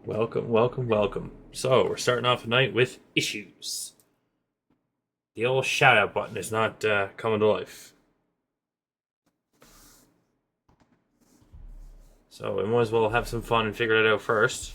Welcome, welcome, welcome. So, we're starting off tonight with issues. The old shout out button is not coming to life. So, we might as well have some fun and figure it out first.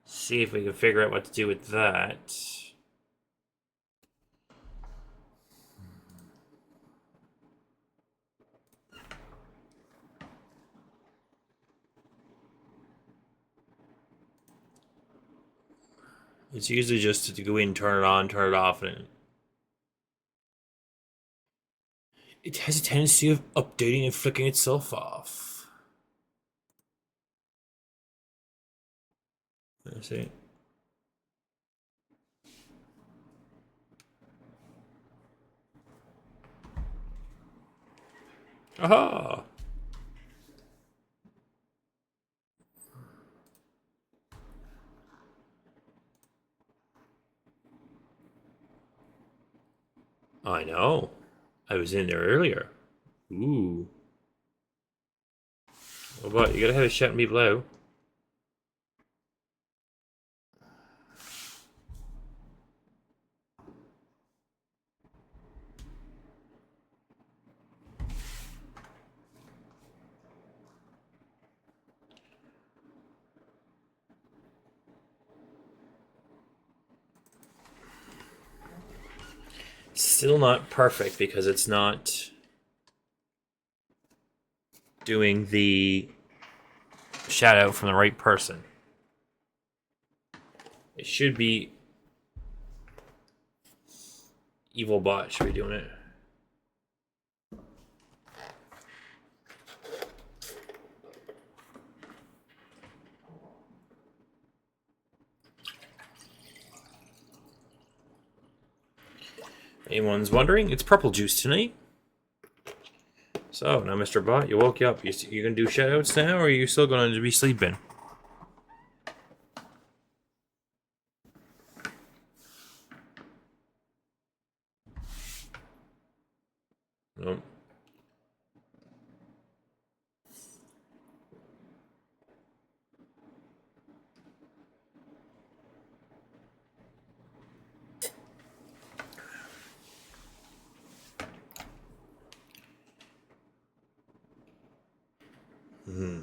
See if we can figure out what to do with that. It's usually just to go in, turn it on, turn it off, and it has a tendency of updating and flicking itself off. Let's see. Aha! I know. I was in there earlier. Ooh. Well, but you gotta have a shouting people out. Still not perfect because it's not doing the shout out from the right person. It should be Evil Bot should be doing it. Anyone's wondering, it's Purple Juice tonight. So now, Mr. Bot, you woke you up. You gonna do shoutouts now, or are you still gonna be sleeping? Nope. Hmm.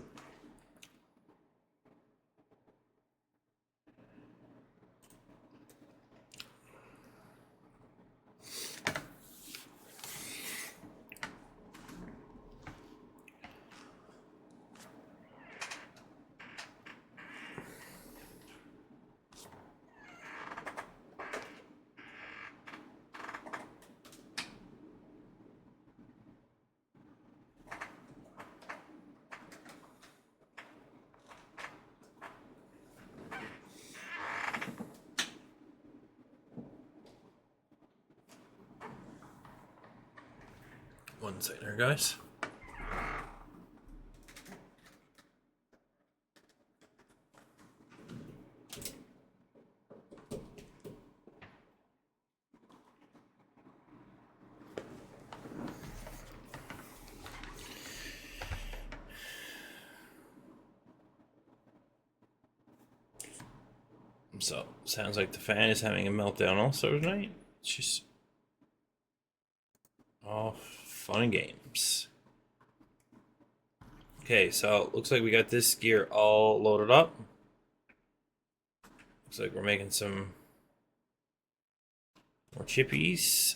One second here, guys. So, sounds like the fan is having a meltdown also tonight. It's just all fun and games. Okay, so looks like we got this gear all loaded up. Looks like we're making some more chippies.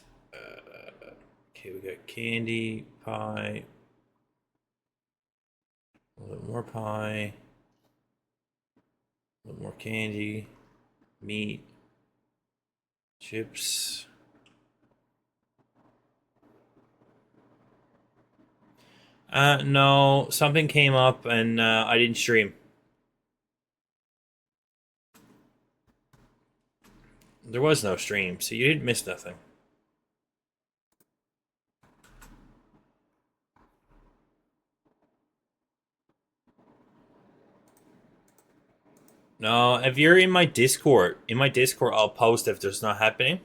Okay, we got candy, pie, a little bit more pie, a little more candy, meat, chips. No, something came up and I didn't stream. There was no stream, so you didn't miss nothing. No, if you're in my Discord, I'll post if there's not happening.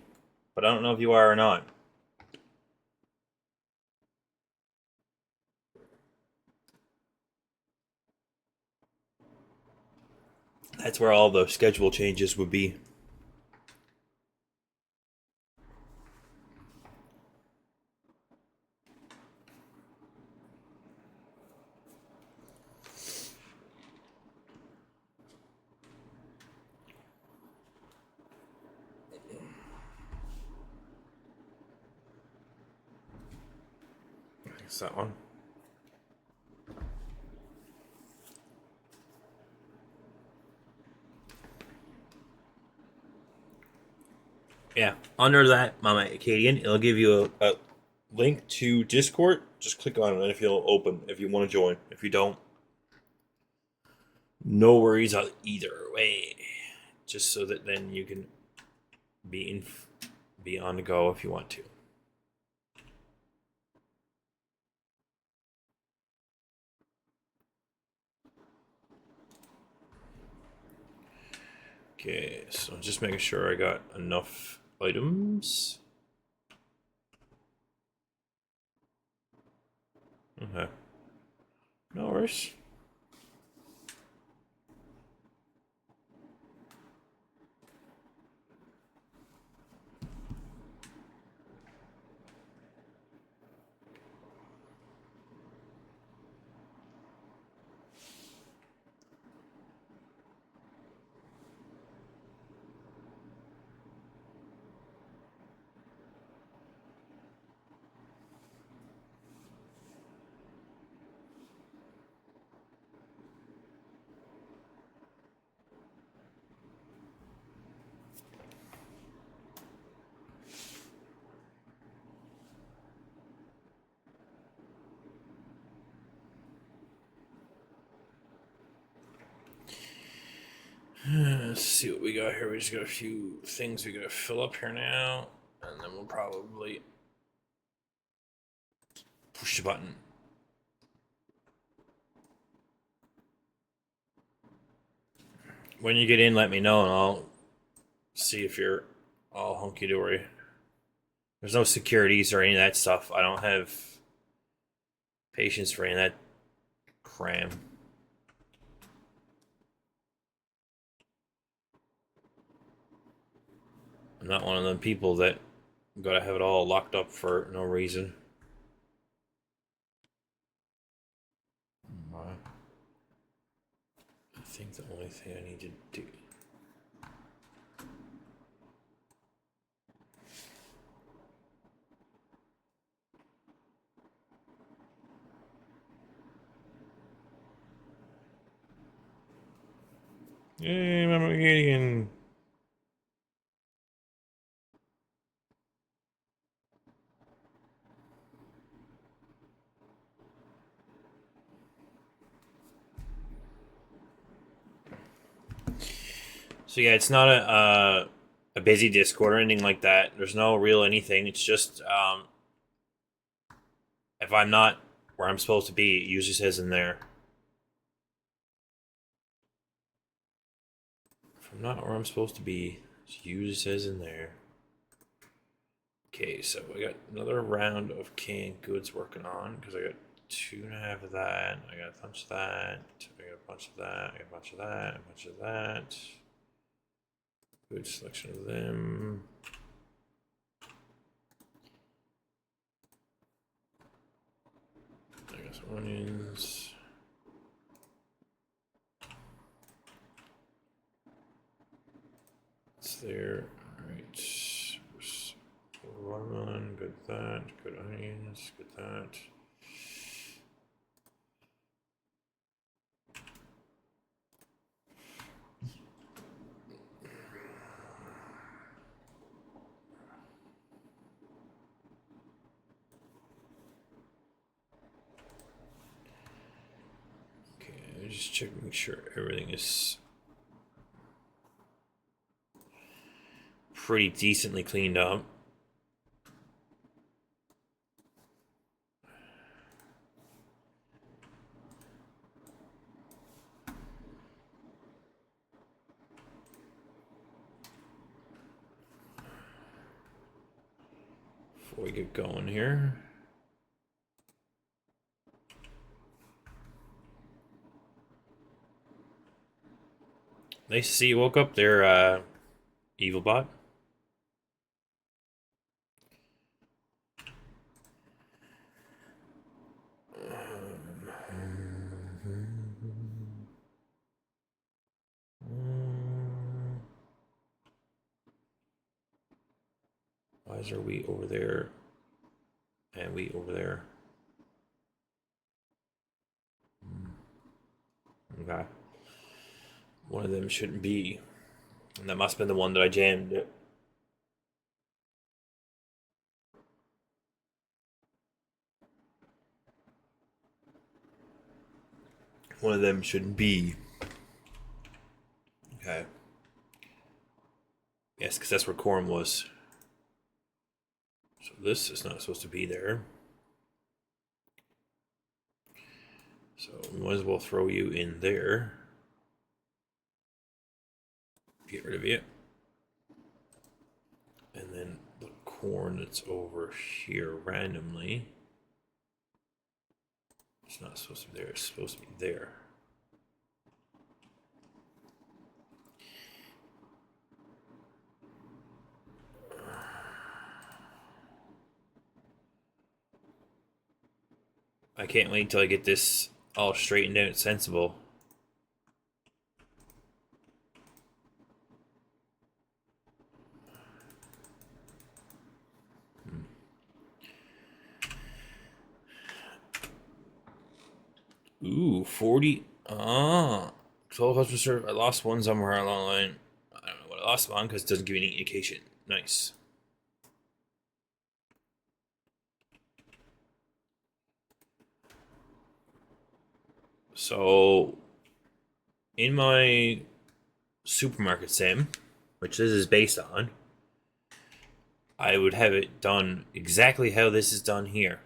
But I don't know if you are or not. That's where all the schedule changes would be. It's that one. Yeah, under that, Mama Acadian, it'll give you a link to Discord. Just click on it if you'll open if you want to join. If you don't, no worries either way. Just so that then you can be on the go if you want to. Okay, so just making sure I got enough items. Okay. No worries. Let's see what we got here. We just got a few things we gotta fill up here now, and then we'll probably push the button. When you get in, let me know, and I'll see if you're all hunky dory. There's no securities or any of that stuff. I don't have patience for any of that cram. I'm not one of them people that gotta have it all locked up for no reason. I think the only thing I need to do. Hey, Mama Gideon. So yeah, it's not a busy Discord or anything like that. There's no real anything. It's just if I'm not where I'm supposed to be, it usually says in there. If I'm not where I'm supposed to be, it usually says in there. Okay, so I got another round of canned goods working on because I got 2.5 of that. I got a bunch of that. I got a bunch of that. I got a bunch of that. A bunch of that. Good selection of them. I got some onions. It's there. Alright. Watermelon, good that. Good onions, good that. Okay, just check, make sure everything is pretty decently cleaned up. before we get going here. Nice to see you woke up there, Evil Bot. Why is there wheat over there and wheat over there? Okay. One of them shouldn't be. And that must have been the one that I jammed it. One of them shouldn't be. Okay. Yes, because that's where corn was. So this is not supposed to be there. So we might as well throw you in there. Get rid of you. And then the corn that's over here randomly. It's not supposed to be there, it's supposed to be there. I can't wait until I get this all straightened out and sensible. Ooh, 40. 12 customer service. I lost one somewhere along the line. I don't know what I lost one because it doesn't give me any indication. Nice. So, in my supermarket sim, which this is based on, I would have it done exactly how this is done here.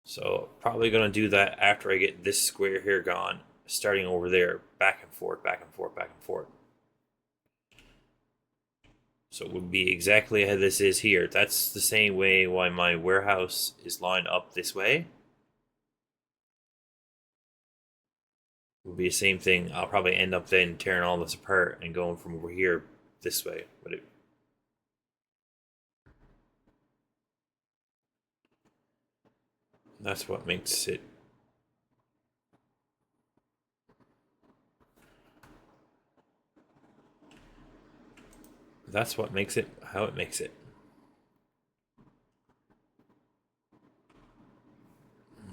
So probably gonna do that after I get this square here gone, starting over there, back and forth, back and forth, back and forth. So it would be exactly how this is here. That's the same way why my warehouse is lined up this way. It would be the same thing. I'll probably end up then tearing all this apart and going from over here this way. But that's what makes it. That's what makes it how it makes it.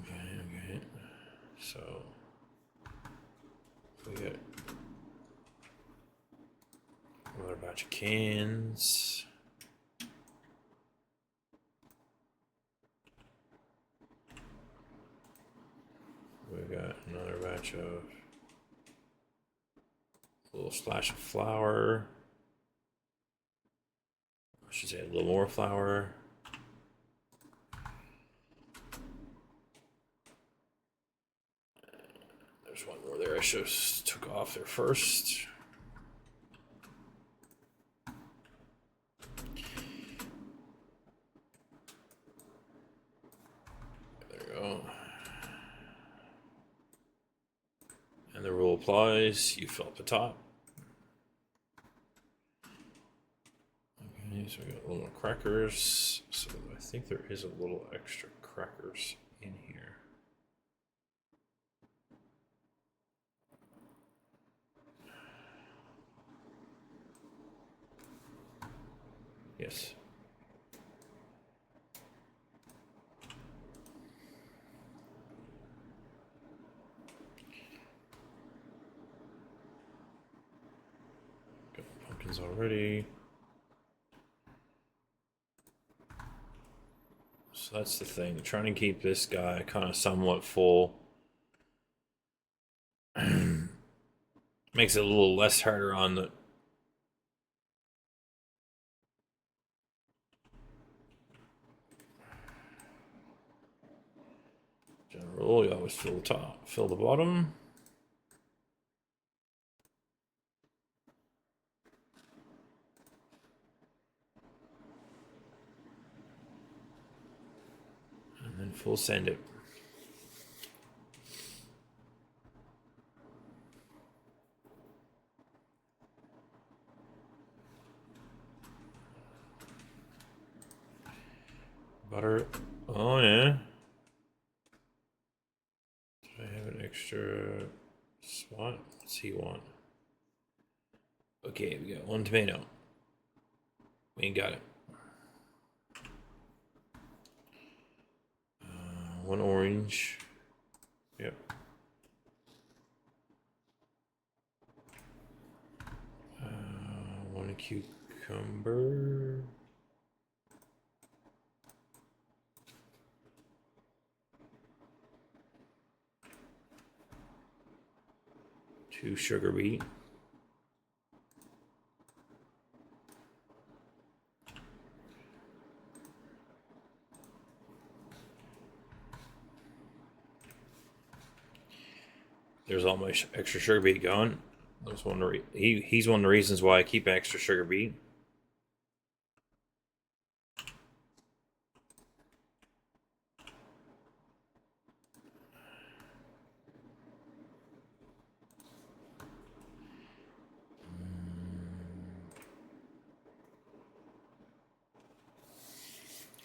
Okay. So we got another batch of cans. We got another batch of a little splash of flour. I should say a little more flour. There's one more there I should have took off there first. There we go. And the rule applies. You fill up the top. Okay, so we got a little more crackers. So I think there is a little extra crackers in here. Yes. Got pumpkins already. So that's the thing. Trying to keep this guy kind of somewhat full. Makes it a little less harder on the. General, you always fill the top, fill the bottom. And full send it. Butter. Oh, yeah. Do I have an extra spot? What's he want? Okay, we got 1 tomato. We ain't got it. 1 orange. Yep. 1 cucumber. 2 sugar beet. There's all my extra sugar beet gone. That's one he's one of the reasons why I keep extra sugar beet.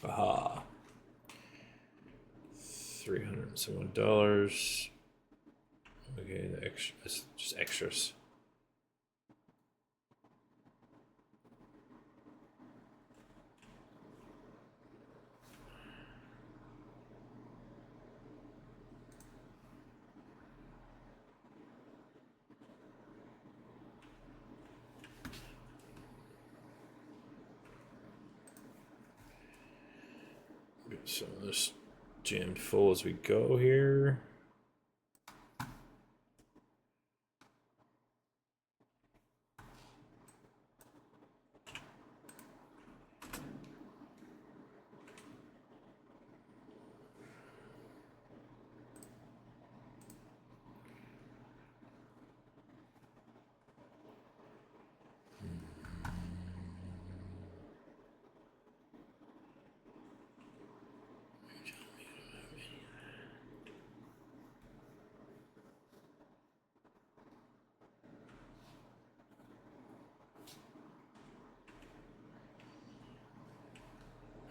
Aha. $371. Okay, the extra, just extras. Get some of this jammed full as we go here.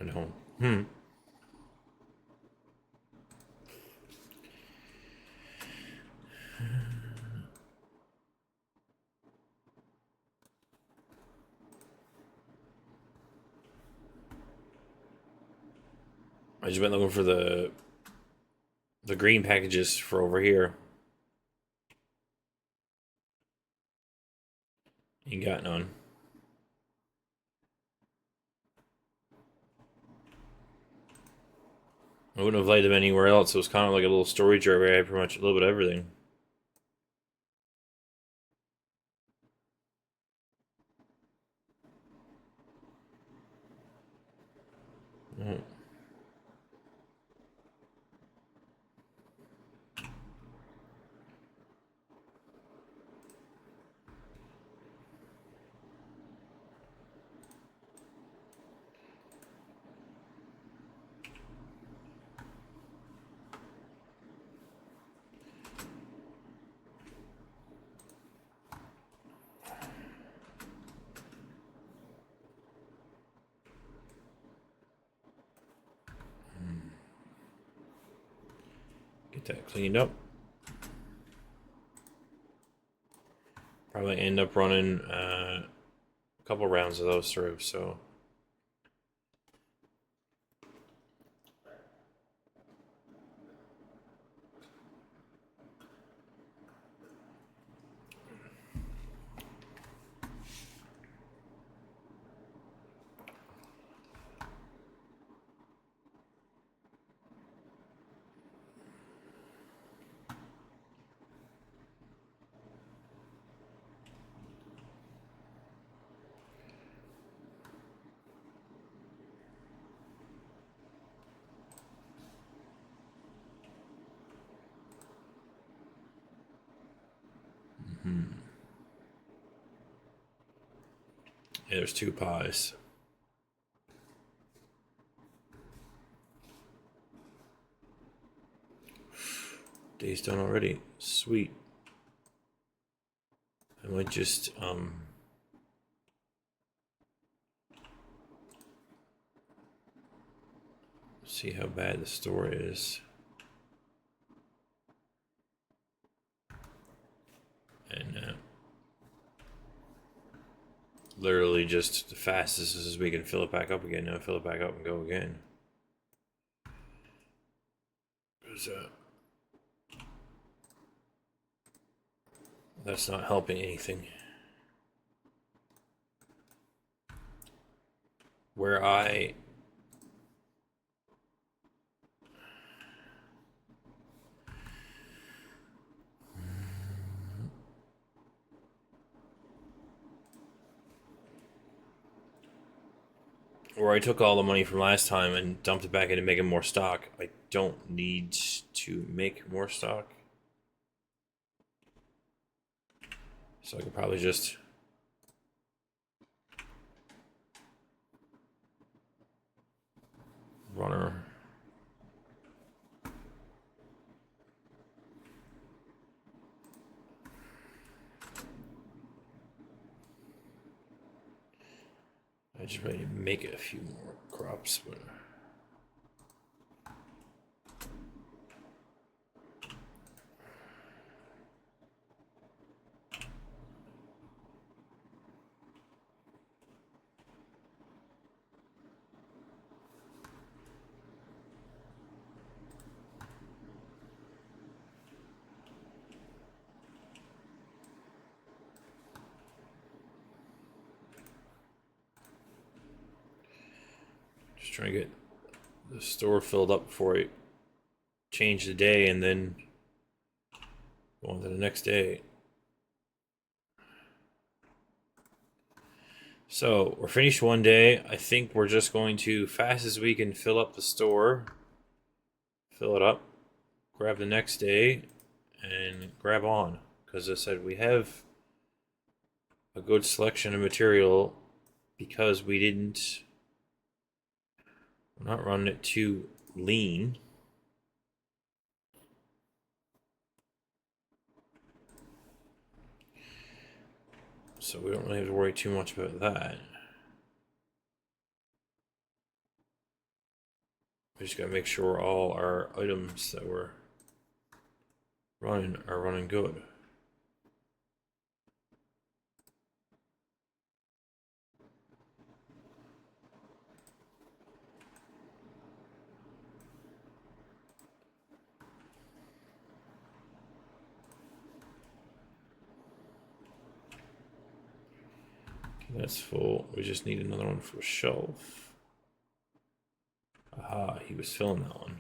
I know. I just went looking for the green packages for over here. Ain't got none. I wouldn't have laid them anywhere else. It was kind of like a little storage area where I had pretty much a little bit of everything. Mm. Get that cleaned up. Probably end up running a couple rounds of those through, so. Yeah, there's 2 pies. Day's done already. Sweet. I might just see how bad the store is. And literally just the fastest as we can fill it back up again. Now fill it back up and go again. That's not helping anything. Where I took all the money from last time and dumped it back into making more stock, I don't need to make more stock. So I could probably just run her. I just ready to make a few more crops, but just trying to get the store filled up before I change the day and then go on to the next day. So we're finished one day. I think we're just going to, fast as we can, fill up the store, fill it up, grab the next day, and grab on. Because as I said, we have a good selection of material because we're not running it too lean. So we don't really have to worry too much about that. We just gotta make sure all our items that we're running are running good. That's full. We just need another one for a shelf. Aha, he was filling that one.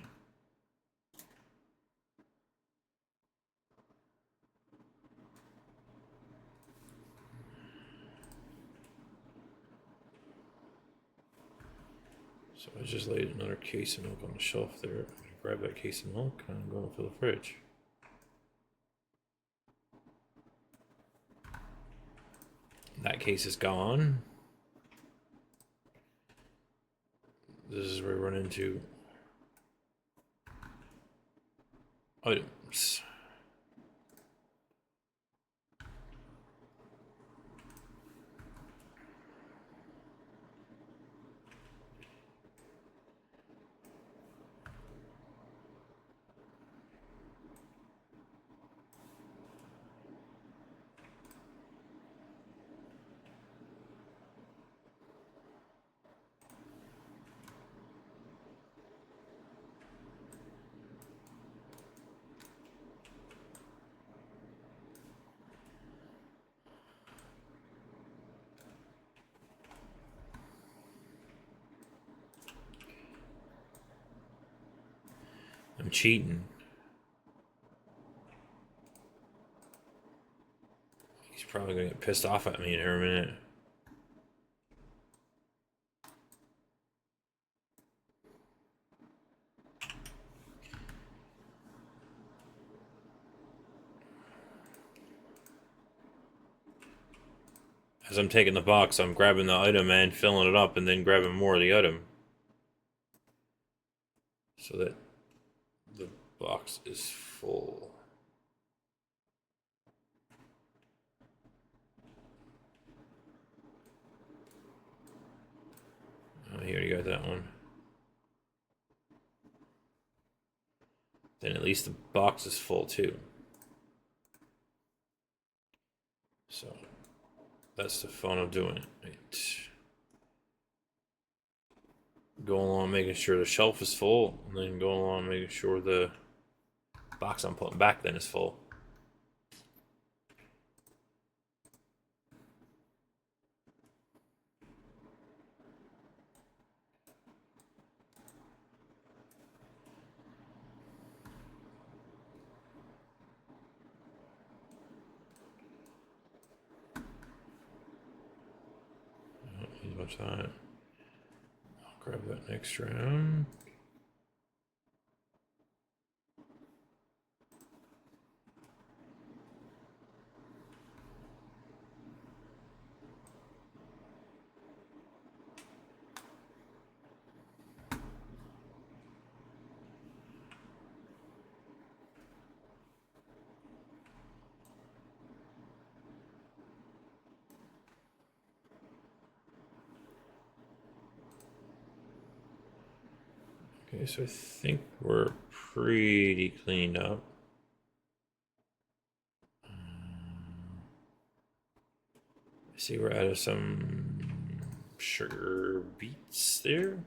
So I just laid another case of milk on the shelf there. I'm gonna grab that case of milk and I'm going to fill the fridge. That case is gone. This is where we run into items. I'm cheating. He's probably gonna get pissed off at me in a minute. As I'm taking the box, I'm grabbing the item and filling it up and then grabbing more of the item. So that the box is full. Oh, you already got that one. Then at least the box is full too. So that's the fun of doing it. Right. Go along making sure the shelf is full, and then go along making sure the box I'm putting back then is full. Don't need much time. I'll grab that next round. Okay, so I think we're pretty cleaned up. I see we're out of some sugar beets there.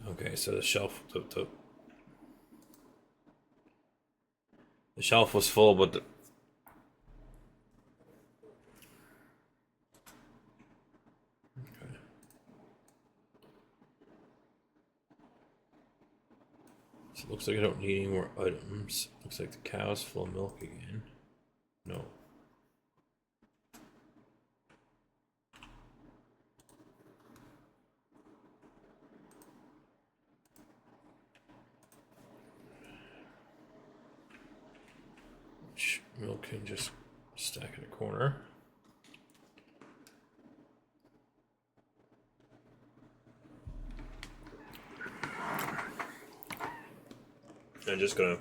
Okay, so the shelf, the shelf was full, but the, okay. So it looks like I don't need any more items. Looks like the cow's full of milk again. No. Milk can just stack in a corner. I'm just gonna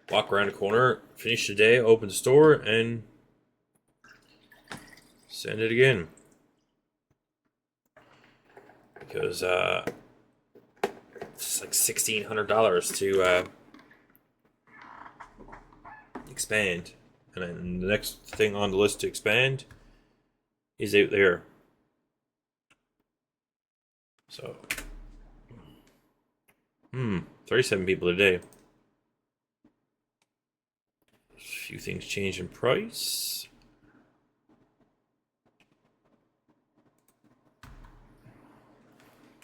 walk around the corner, finish the day, open the store, and send it again. Because it's like $1,600 to expand, and then the next thing on the list to expand is out there. So, 37 people today. A few things change in price.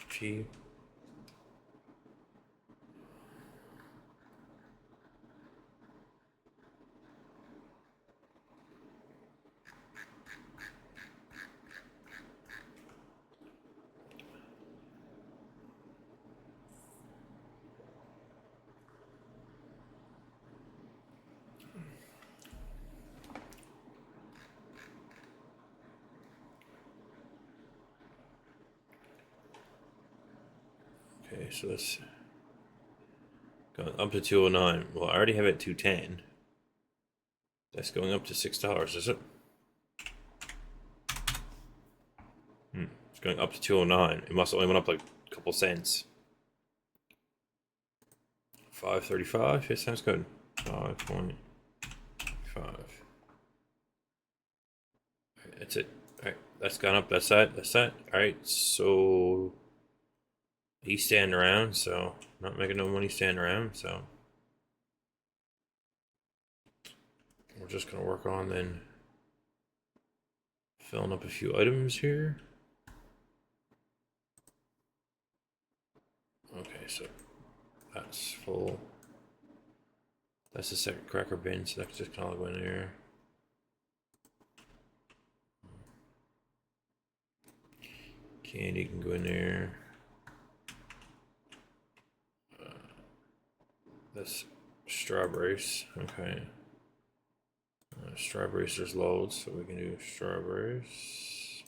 Gee. Okay, so that's going up to 209. Well, I already have it at 210. That's going up to $6, is it? It's going up to 209. It must have only went up like a couple cents. 535. Yeah, sounds good. 5.5. That's it. Alright, that's gone up. That's that. That's that. Alright, so he's standing around, so not making no money standing around, so we're just gonna work on then Filling up a few items here. Okay, so that's full. That's the second cracker bin, so that's just kind of go in there. Candy can go in there. That's strawberries. Okay. Strawberries, there's loads, so we can do strawberries.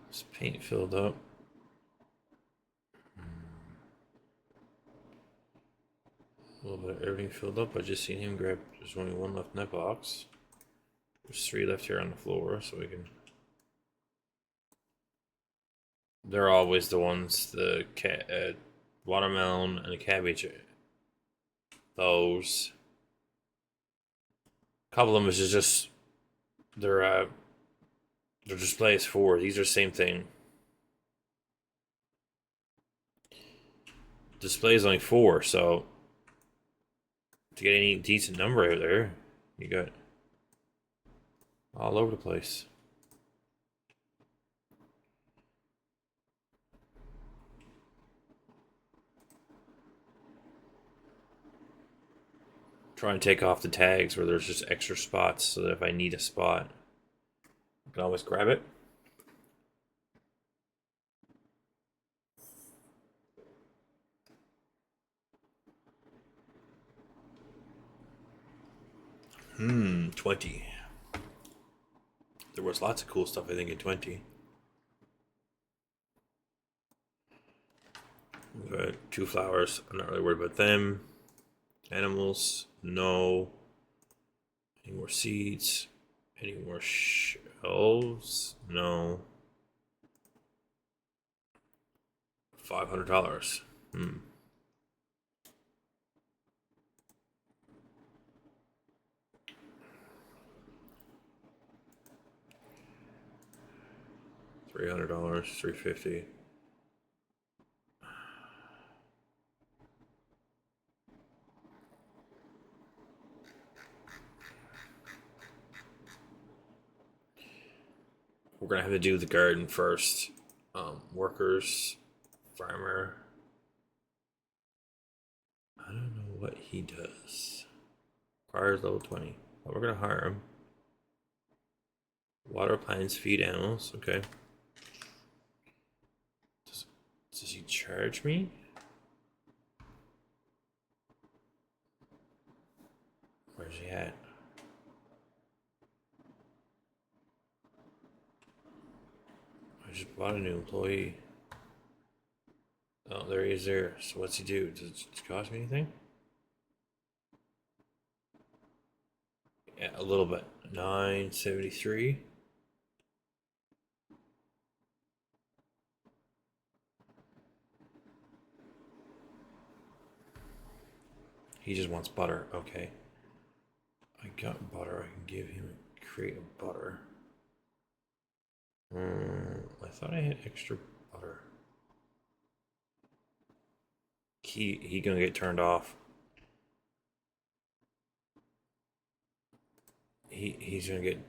This paint filled up. A little bit of everything filled up. I just seen him grab. There's only one left in that box. There's 3 left here on the floor, so we can. They're always the ones, the watermelon and the cabbage. Those. A couple of them is just their display is 4. These are the same thing. Display is only 4, so to get any decent number out there, you got all over the place. Try and take off the tags where there's just extra spots so that if I need a spot, I can always grab it. Hmm, 20. There was lots of cool stuff, I think, in 20. We got 2 flowers. I'm not really worried about them. Animals, no. Any more seeds? Any more shelves? No. $500. Hmm. $300, $350. We're gonna have to do the garden first. Workers, farmer. I don't know what he does. Requires level 20. But we're gonna hire him. Water plants, feed animals. Okay. Does he charge me? Where's he at? I just bought a new employee. Oh, there he is there. So what's he do? Does it cost me anything? Yeah, a little bit. 973. He just wants butter. Okay. I got butter. I can give him a crate of butter. I thought I had extra butter. He gonna get turned off. He's gonna get.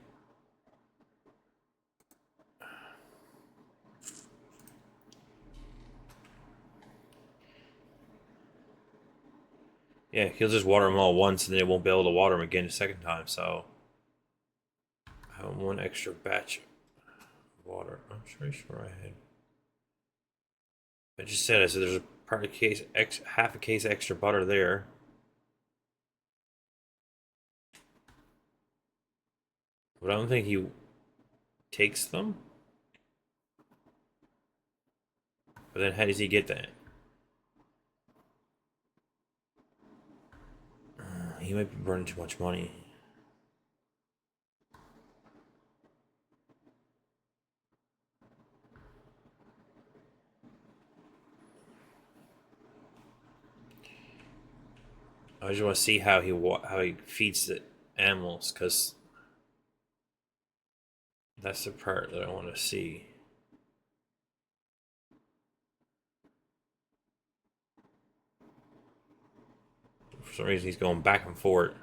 Yeah, he'll just water them all once, and then it won't be able to water them again a second time. So I have one extra batch of water. I'm pretty sure I had. I just said I said there's a part of case half a case extra butter there. But I don't think he takes them. But then how does he get that? He might be burning too much money. I just want to see how he feeds the animals, because that's the part that I want to see. For some reason, he's going back and forth.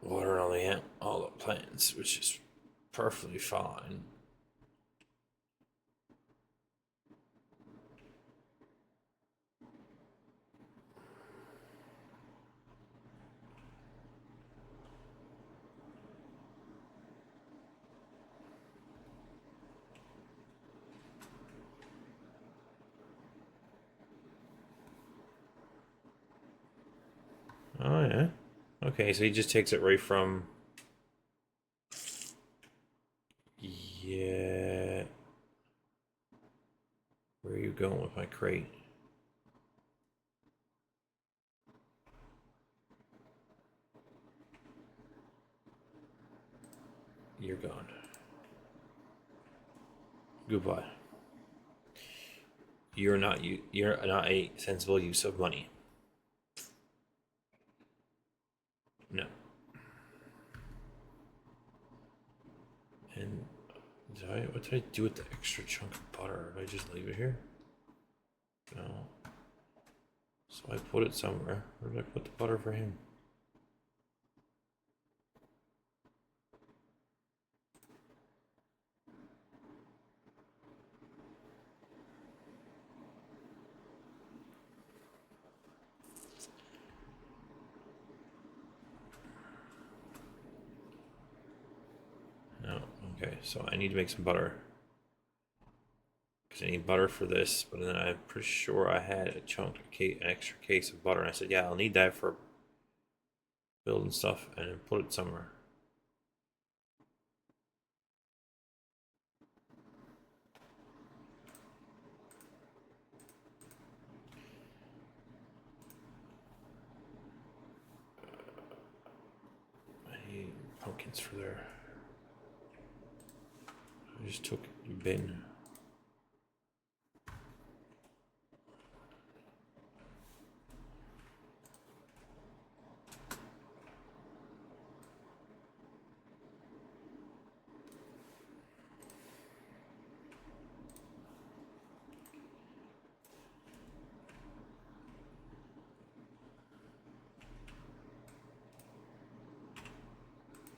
Water all the plants, which is perfectly fine. Oh yeah. Okay, so he just takes it right from. Yeah. Where are you going with my crate? You're gone. Goodbye. You're not a sensible use of money. No. And what did I do with the extra chunk of butter? Did I just leave it here? No. So I put it somewhere. Where did I put the butter for him? No. Okay, so I need to make some butter. Because I need butter for this, but then I'm pretty sure I had an extra case of butter, and I said, yeah, I'll need that for building stuff, and then put it somewhere. I need pumpkins for there. I just took a bin.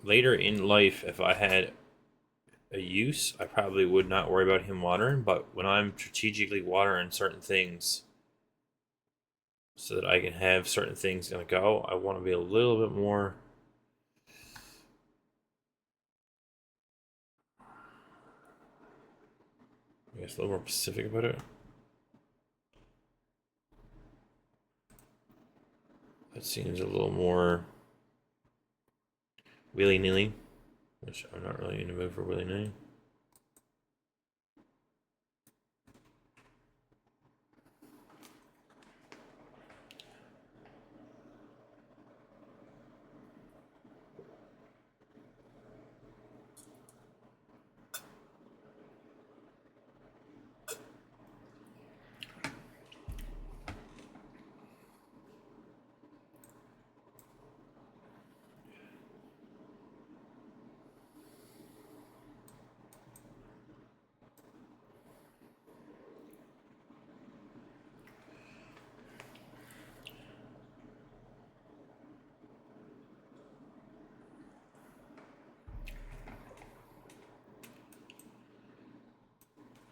Later in life, if I had a use, I probably would not worry about him watering, but when I'm strategically watering certain things so that I can have certain things gonna go, I want to be a little bit more. I guess a little more specific about it. That seems a little more willy-nilly, which I'm not really in the mood for willy-nilly.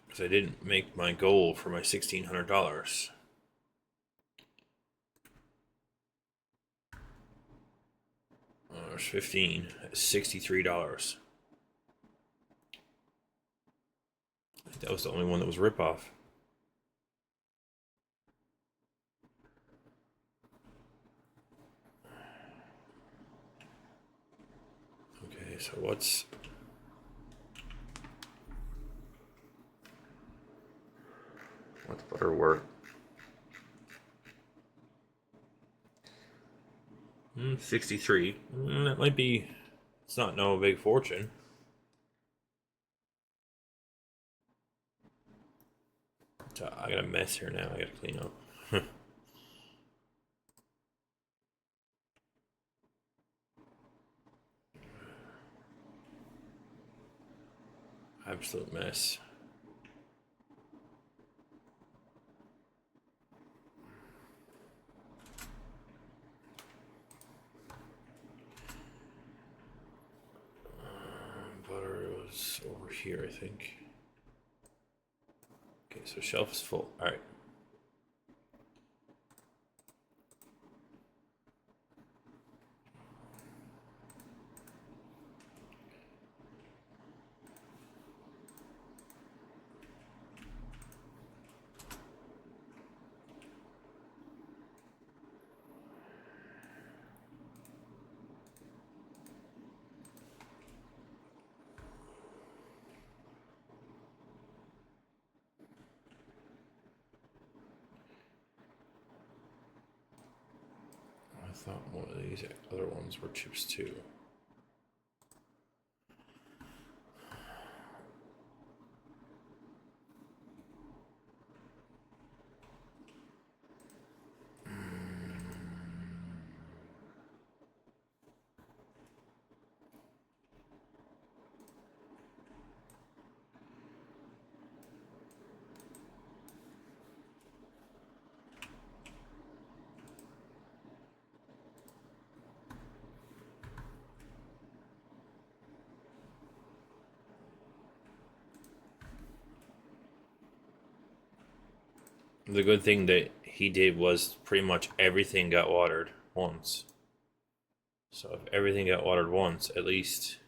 Because I didn't make my goal for my $1,600. There's 15. That's $63. I think that was the only one that was ripoff. Okay, so what's butter worth? 63. That might be. It's not no big fortune. I got a mess here now. I gotta clean up. Absolute mess. Butter was over here, I think. Okay, so shelf is full. All right. I thought one of these other ones were chips too. The good thing that he did was pretty much everything got watered once. So if everything got watered once, at least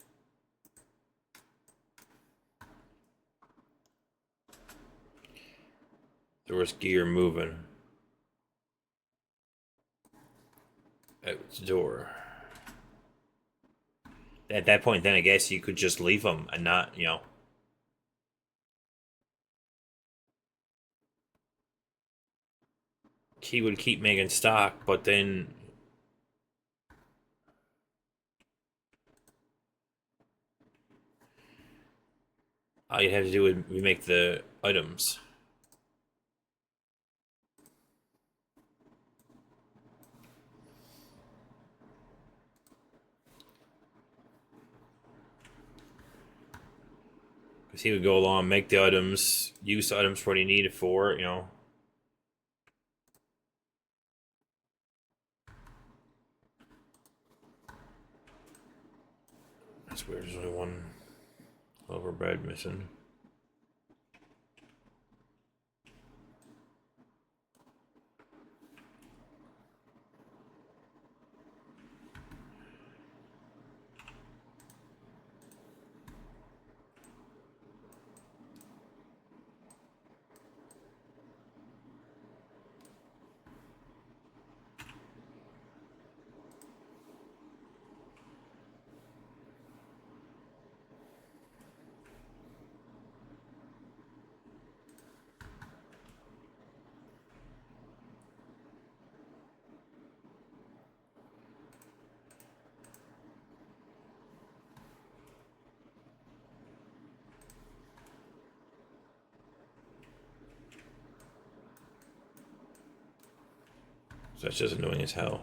there was gear moving out the door. At that point, then I guess you could just leave them and not, you know. He would keep making stock, but then all you'd have to do would remake the items. Because he would go along, make the items, use the items for what he needed for, you know. That's weird, there's only one loaf of bread missing. So that's just annoying as hell.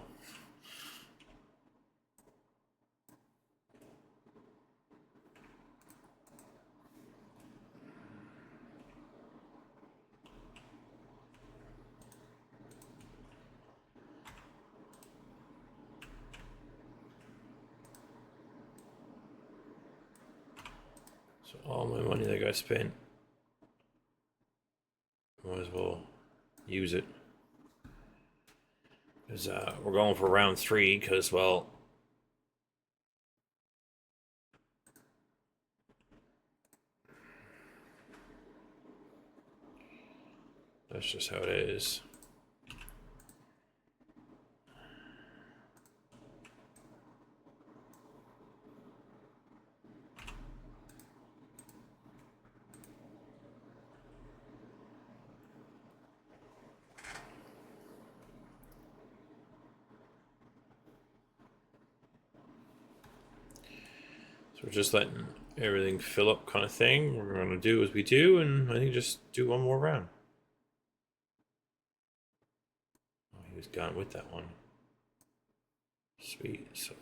So all my money that got spent, might as well use it. Because we're going for round 3, because, well, that's just how it is. So we're just letting everything fill up kind of thing. What we're going to do as we do, and I think just do one more round. Who's gone with that one? Sweet. So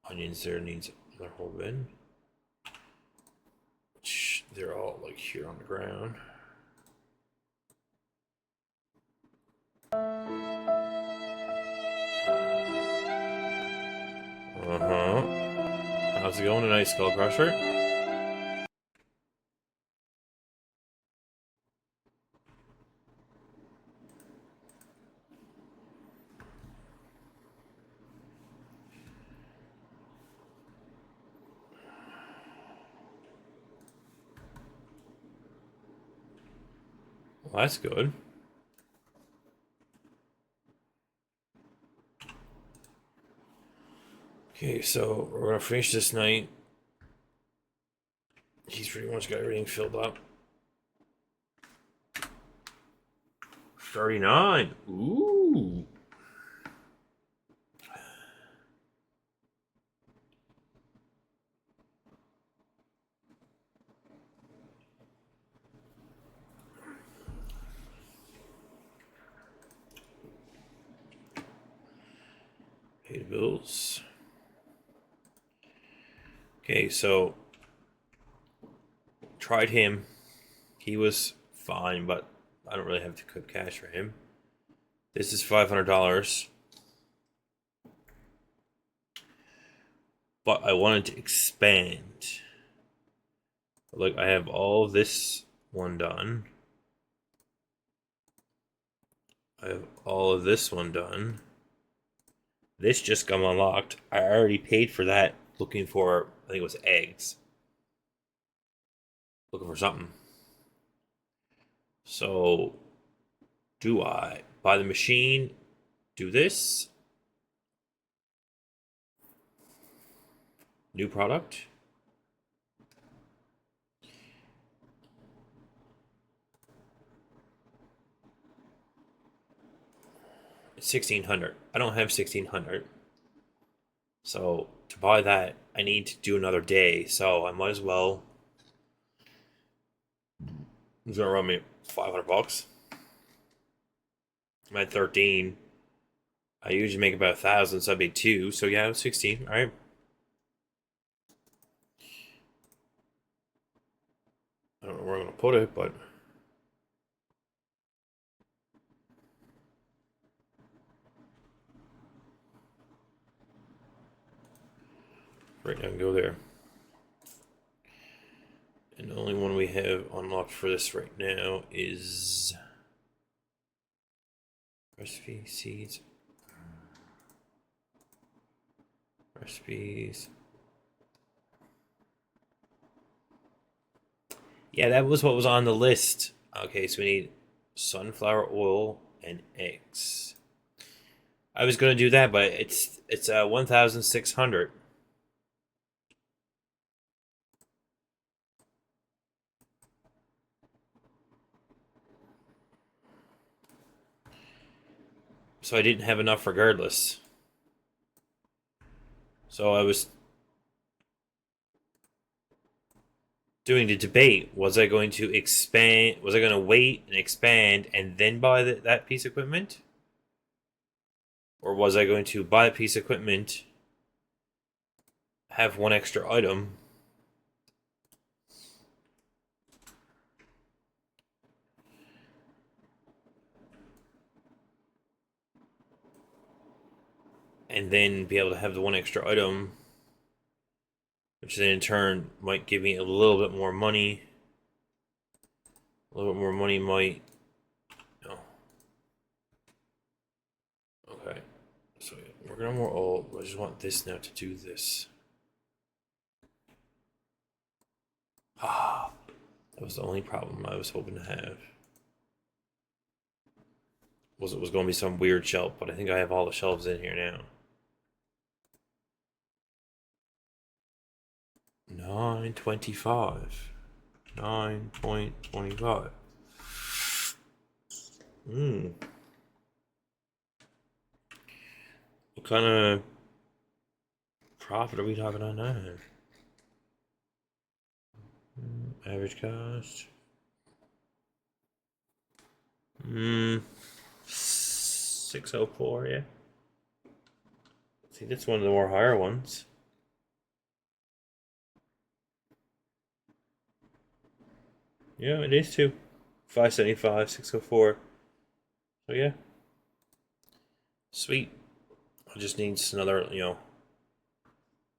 onions there needs another whole bin. Which they're all like here on the ground. How's it going tonight, Skull Crusher? Well, that's good. Okay, so we're gonna finish this night. He's pretty much got everything filled up. 39. Ooh. Pay the bills. Okay, so tried him. He was fine, but I don't really have to cut cash for him. This is $500. But I wanted to expand. Like, I have all this one done. I have all of this one done. This just got unlocked. I already paid for that looking for, I think it was eggs. Looking for something. So, do I buy the machine, do this? New product? It's 1600. I don't have 1600. So, to buy that, I need to do another day. So, I might as well. It's gonna run me $500. I'm at 13. I usually make about 1,000, so that'd be 2. So yeah, 16. All right. I don't know where I'm gonna put it, but right now, go there. And the only one we have unlocked for this right now is recipe seeds. Recipes. Yeah, that was what was on the list. Okay, so we need sunflower oil and eggs. I was gonna do that, but it's 1,600. So I didn't have enough regardless. So I was doing the debate. Was I going to expand? Was I going to wait and expand and then buy that piece of equipment? Or was I going to buy a piece of equipment, have one extra item, and then be able to have the one extra item, which then in turn might give me a little bit more money. A little bit more money might. No. Okay. So we're gonna more old. I just want this now to do this. Ah, that was the only problem I was hoping to have. Was it was going to be some weird shelf, but I think I have all the shelves in here now. 925. 9.25. What kind of profit are we talking on now? Average cost. 604, yeah. See, that's one of the more higher ones. Yeah, it is too. 575, 604. So yeah. Sweet. I just needs another,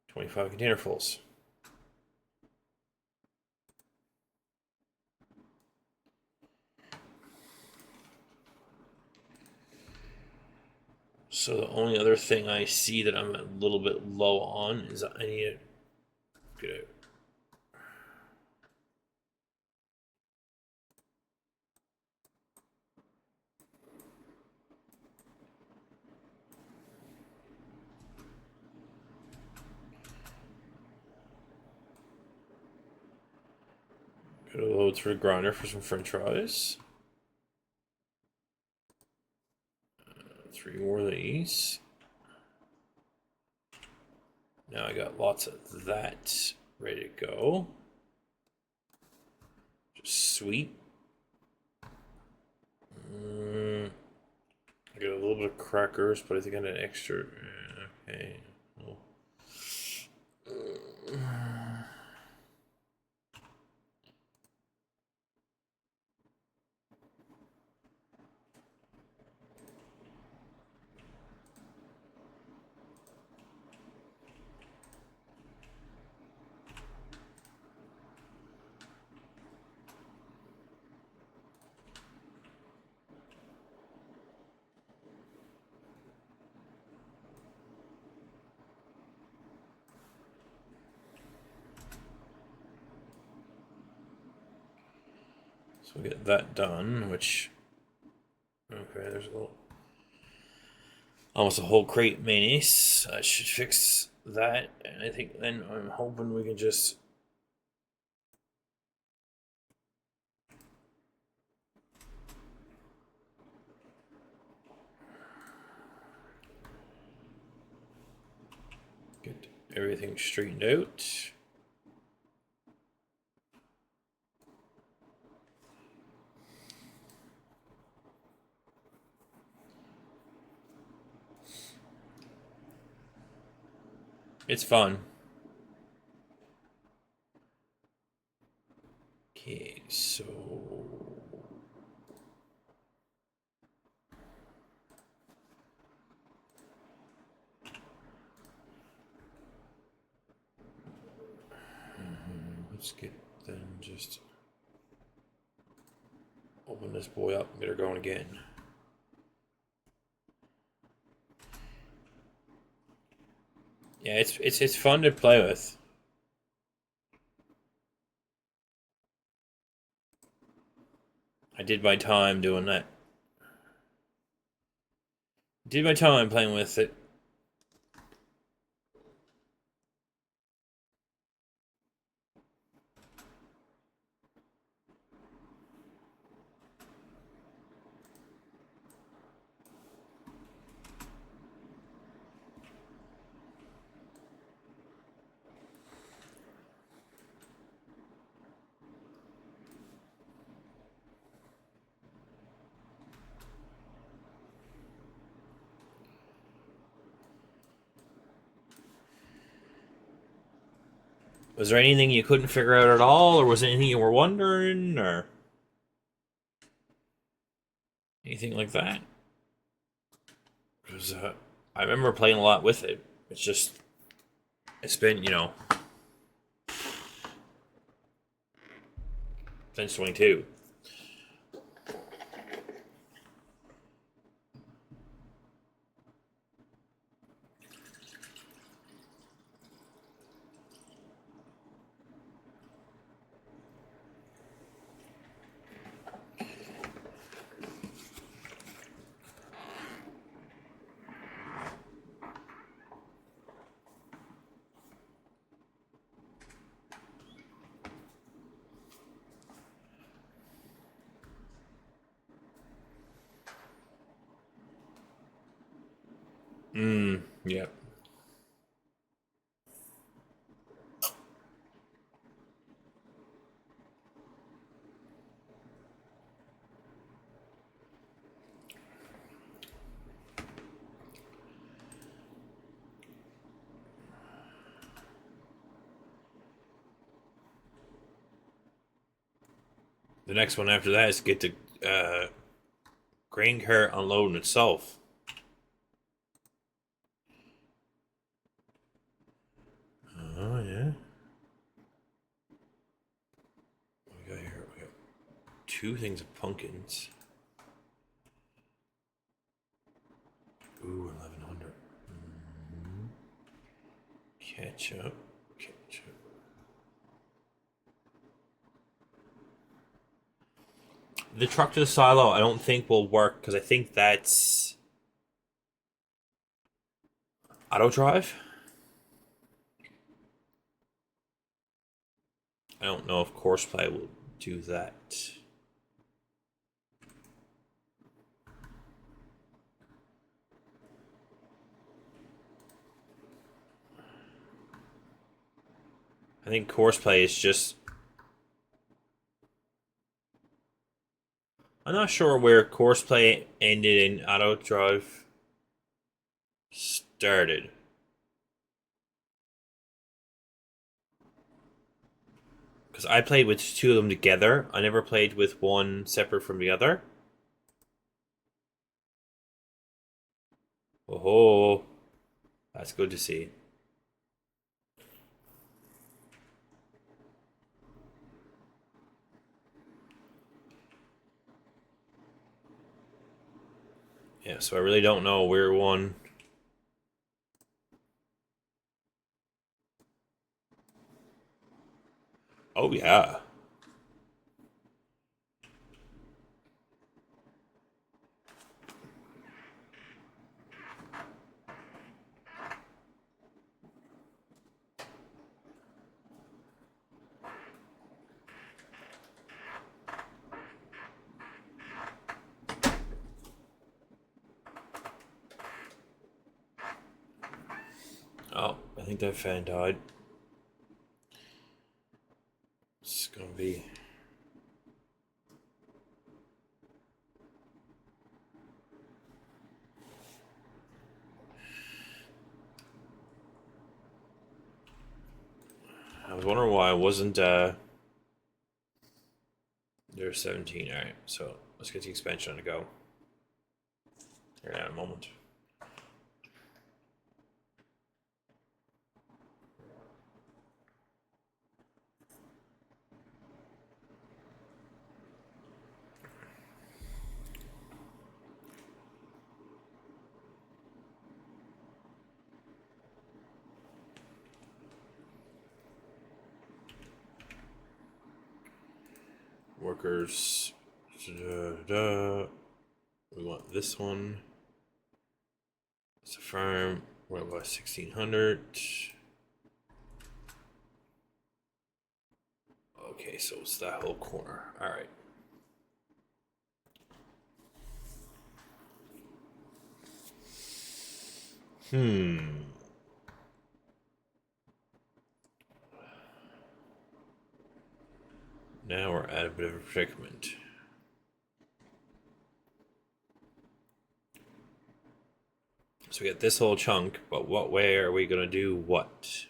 25 containerfuls. So the only other thing I see that I'm a little bit low on is I need to get a load through the grinder for some french fries. 3 more of these. Now I got lots of that ready to go. Just sweet. I got a little bit of crackers, but I think I got an extra. Okay. Well, so we get that done, which. Okay, there's a little. Almost a whole crate mayonnaise. I should fix that, and I think then I'm hoping we can just. Get everything straightened out. It's fun. Okay, so. Let's get then just open this boy up and get her going again. Yeah, it's fun to play with. I did my time doing that. Did my time playing with it. Was there anything you couldn't figure out at all, or was there anything you were wondering, or anything like that? Because I remember playing a lot with it. It's just it's been since 22. Yep. The next one after that is get the grain cart unloading itself. Oh yeah. What we got here? We got 2 things of pumpkins. Ooh, 1100. Ketchup. Ketchup. The truck to the silo, I don't think will work because I think that's auto drive. I don't know if Courseplay will do that. I think Courseplay is just. I'm not sure where Courseplay ended and auto drive started. Because I played with 2 of them together. I never played with one separate from the other. Oh, that's good to see. Yeah, so I really don't know where one. Oh, yeah. Oh, I think that fan died. It's gonna be. I was wondering why I wasn't. There's 17. Alright, so let's get the expansion on the go. Here in a moment. Workers. We want this one. It's a farm. What about 1600? Okay, so it's that whole corner. Alright. Hmm. Now we're at a bit of a predicament. So we got this whole chunk, but what way are we gonna do what?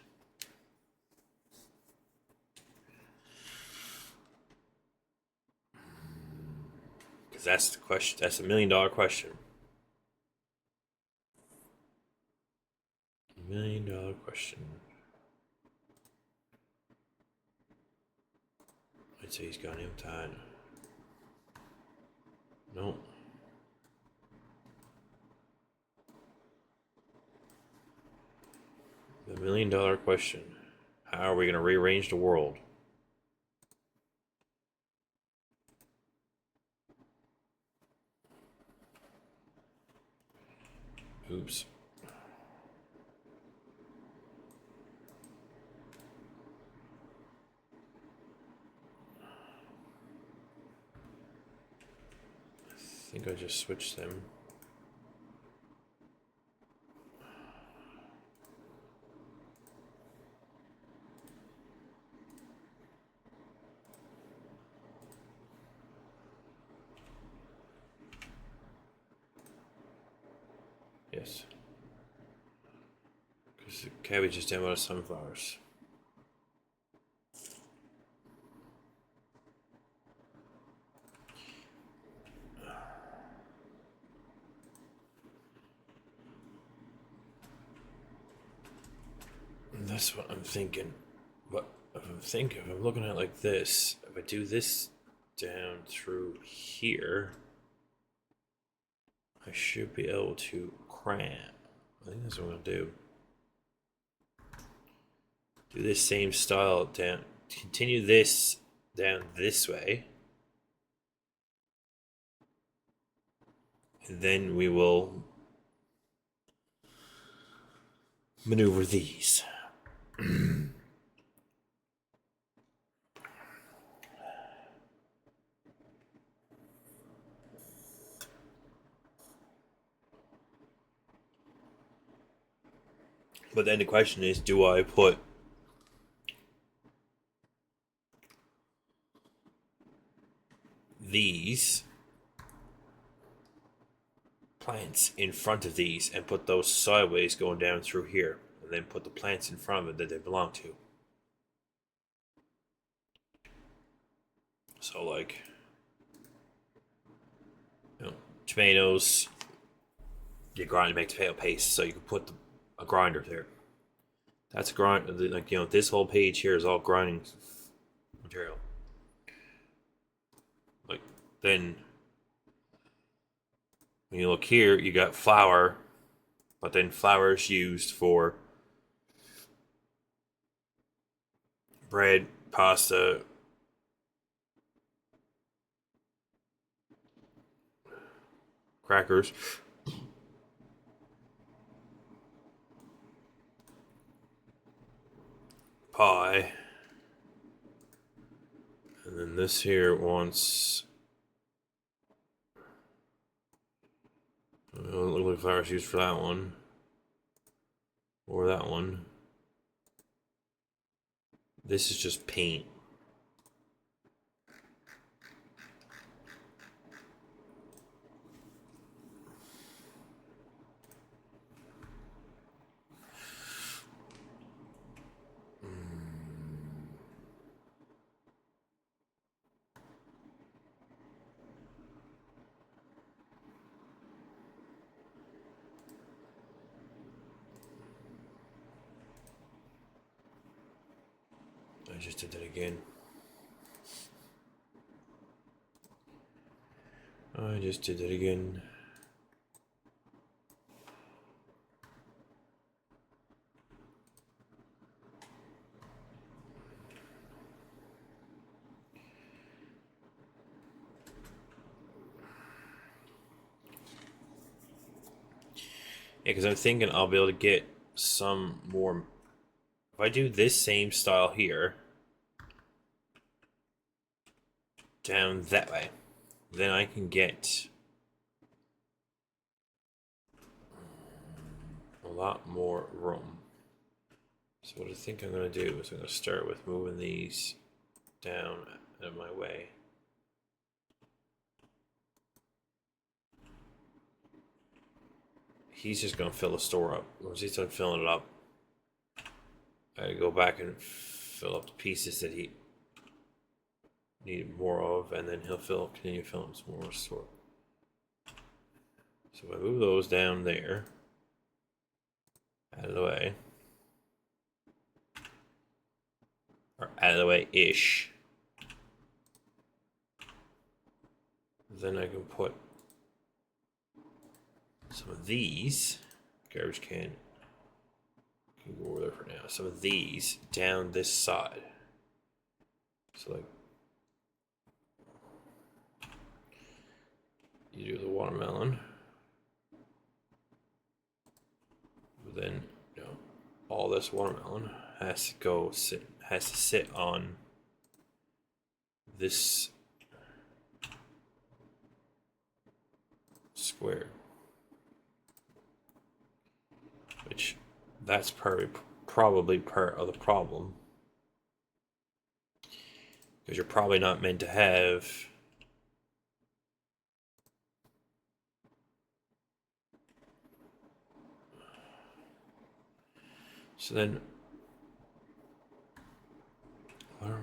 Because that's the question. That's $1 million question. $1 million question. I'd say he's got him tied. No. The $1 million question. How are we going to rearrange the world? Oops. I think I just switched them. Yes. Because the cabbage is down out of sunflowers. That's what I'm thinking. But if I'm looking at it like this, if I do this down through here, I should be able to cram. I think that's what I'm gonna do. Do this same style down. Continue this down this way. And then we will maneuver these. But then the question is, do I put these plants in front of these and put those sideways going down through here, and then put the plants in front of it that they belong to? So like, tomatoes, you grind to make tomato paste, so you can put a grinder there. That's a grind. Like, this whole page here is all grinding material. Like, then when you look here, you got flour, but then flour is used for bread, pasta, crackers, pie, and then this here wants. Look like flour is used for that one, or that one. This is just paint. I just did that again. I just did it again. Yeah, because I'm thinking I'll be able to get some more. If I do this same style here, down that way, then I can get a lot more room. So what I think I'm going to do is I'm going to start with moving these down out of my way. He's just going to fill the store up. Once he's done filling it up, I go back and fill up the pieces that he needed more of, and then he'll continue filling some more store. So if I move those down there, out of the way, or out of the way-ish, then I can put some of these, garbage can go over there for now, some of these down this side. So like, you do the watermelon, but then all this watermelon has to sit on this square, which that's probably part of the problem, because you're probably not meant to have so then I don't know.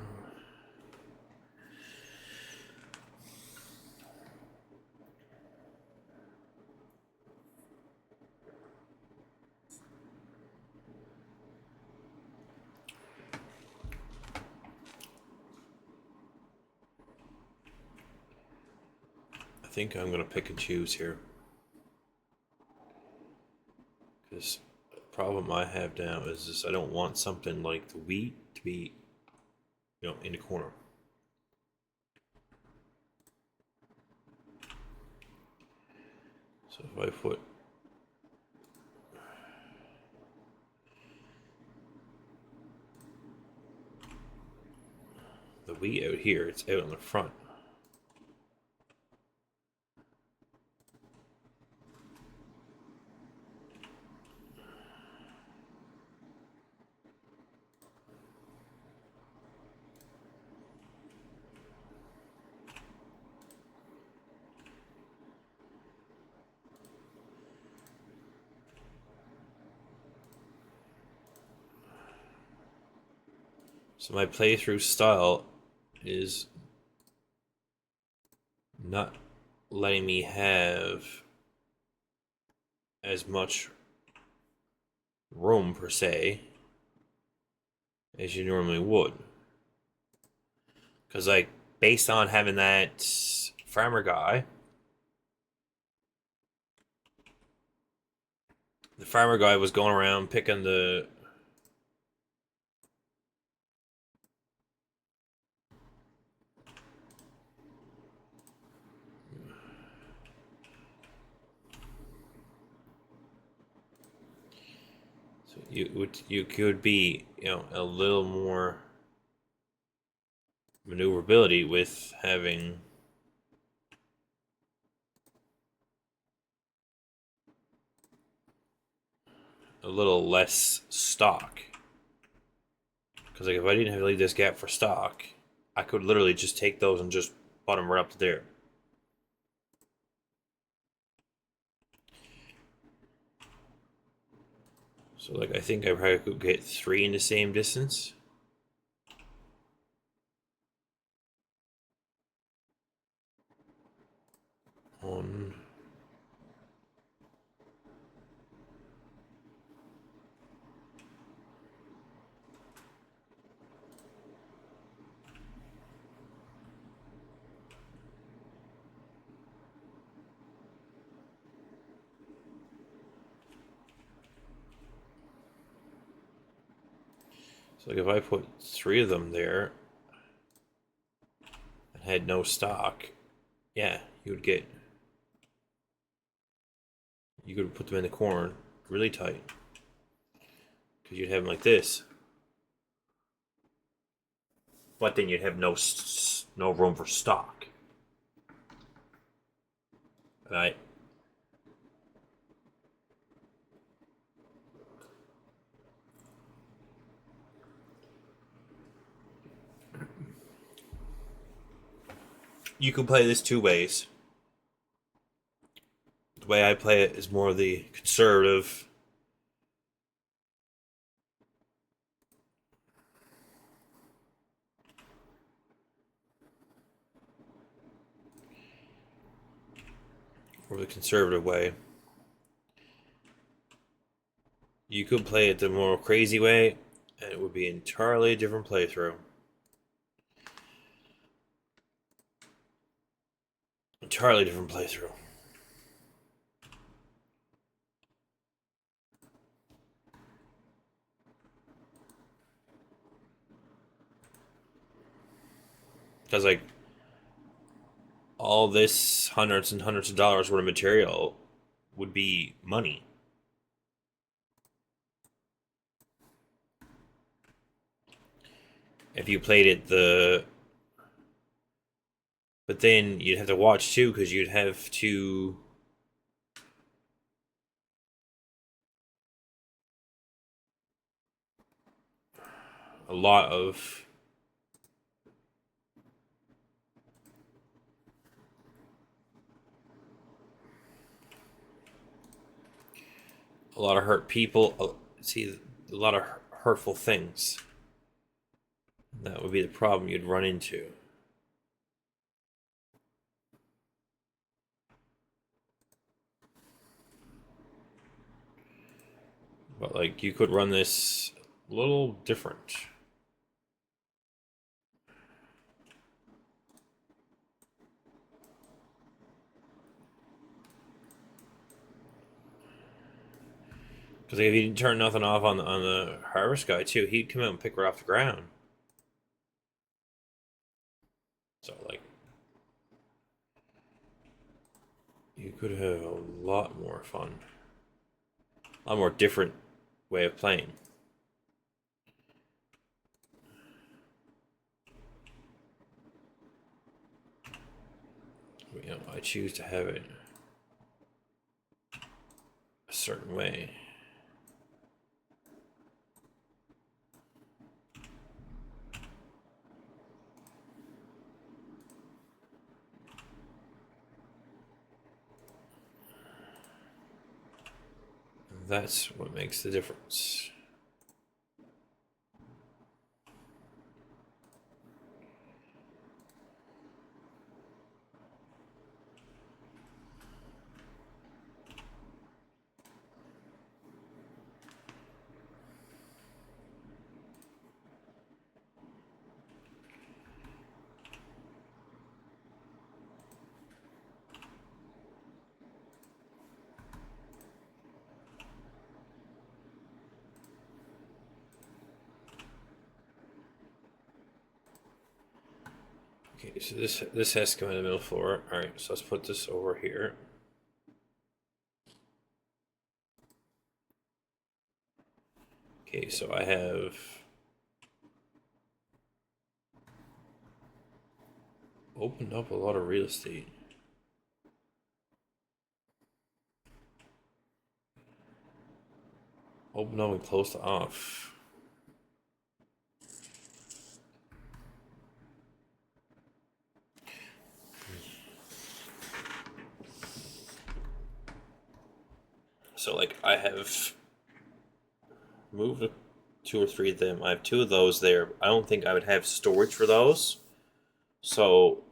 think I'm gonna pick and choose here. Because the problem I have now is this: I don't want something like the wheat to be, in the corner. So if I put the wheat out here, it's out in the front. So my playthrough style is not letting me have as much room per se as you normally would. Because, like, based on having that farmer guy, the farmer guy was going around picking the. So you could be, a little more maneuverability with having a little less stock. Because, like, if I didn't have to leave this gap for stock, I could literally just take those and just butt them right up to there. So, like, I think I probably could get 3 in the same distance. On. So, like, if I put 3 of them there and had no stock, yeah, you would get. You could put them in the corner really tight. Because you'd have them like this. But then you'd have no room for stock. Right? You can play this 2 ways. The way I play it is more the conservative. Or the conservative way. You could play it the more crazy way, and it would be an entirely different playthrough. Entirely different playthrough. Because, like, all this hundreds and hundreds of dollars worth of material would be money. If you played it the. But then you'd have to watch too, because you'd have to. A lot of. A lot of hurt people. See, a lot of hurtful things. That would be the problem you'd run into. But, like, you could run this a little different. Because if he didn't turn nothing off on the harvest guy too, he'd come out and pick her off the ground. So like, you could have a lot more fun, a lot more different way of playing. You know, I choose to have it a certain way. And that's what makes the difference. Okay, so this has to come in the middle floor. All right, so let's put this over here. Okay, so I have opened up a lot of real estate. Open up and closed off. So like I have moved 2 or 3 of them. I have 2 of those there. I don't think I would have storage for those. So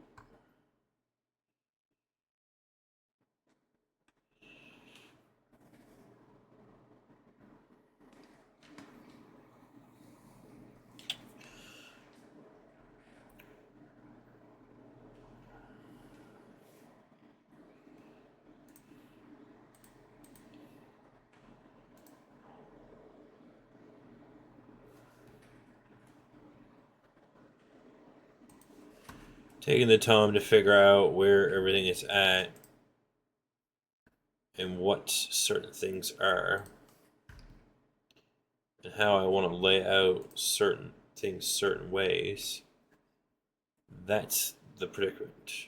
taking the time to figure out where everything is at and what certain things are and how I want to lay out certain things certain ways. That's the predicament.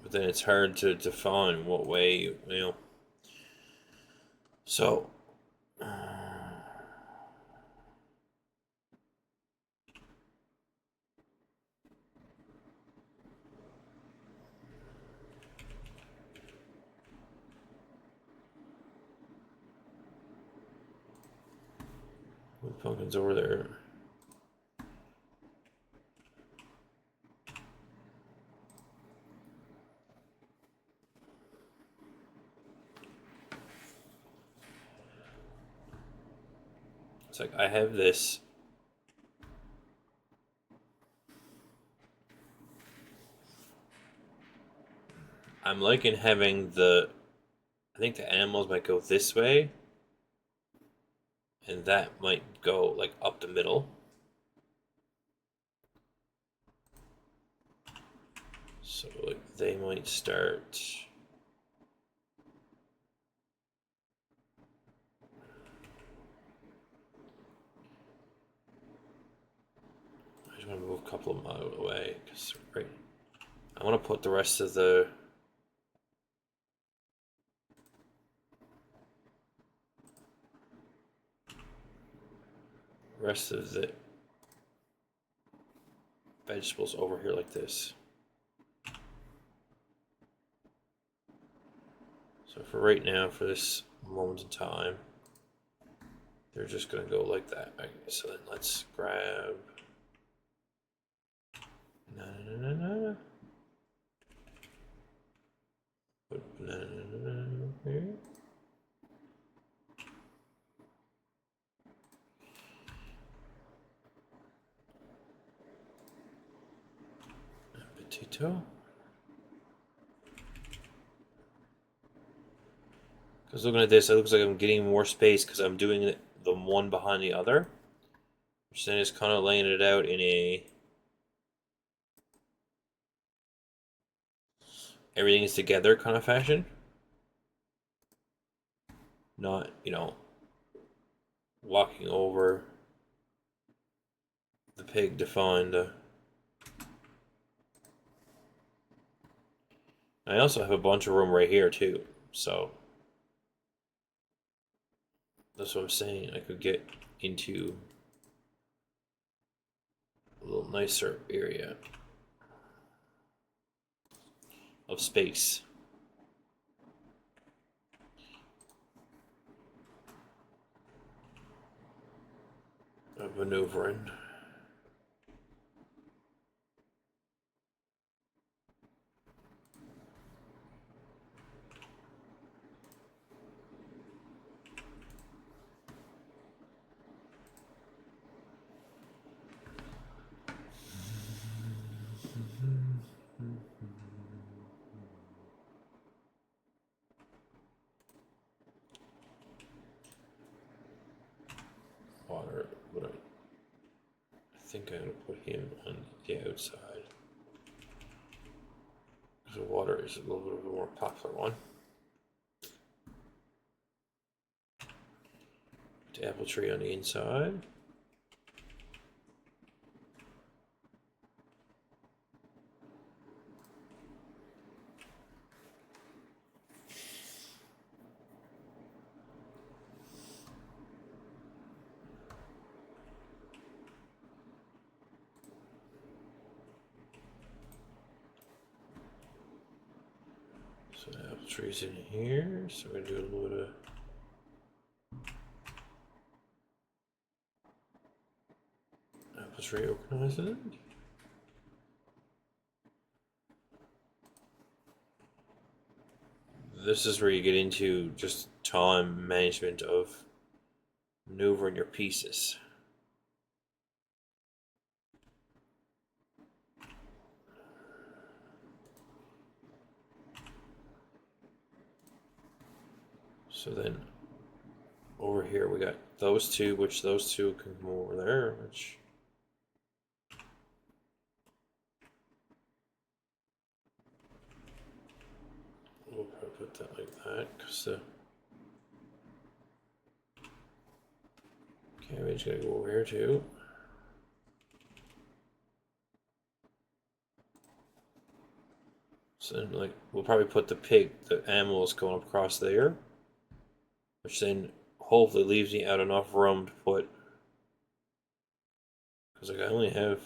But then it's hard to define what way, you know. So, pumpkin's over there. It's like I have this. I'm liking having the. I think the animals might go this way, and that might go like up the middle. So like they might start. I just want to move a couple of them out of the way because right. I want to put the rest of the. Rest of the vegetables over here like this. So for right now, for this moment in time, They're just gonna go like that. Okay, so then let's grab. Na. Put banana here. Potato. Because looking at this, it looks like I'm getting more space because I'm doing it the one behind the other. Which then is kind of laying it out in a everything is together kind of fashion. Not, walking over the pig to find I also have a bunch of room right here too, so that's what I'm saying. I could get into a little nicer area of space. Of maneuvering. Water, but I think I'm gonna put him on the outside. Because the water is a little bit of a more popular one. The apple tree on the inside. So the apple tree's in here, so we're gonna do a little bit of apple tree organizing. This is where you get into just time management of maneuvering your pieces. So then over here we got those two, which those two can come over there, which we'll probably put that like that because the cabbage gotta go over here too. So then, like, we'll probably put the animals going across there, which then hopefully leaves me out enough room to put, because like I only have.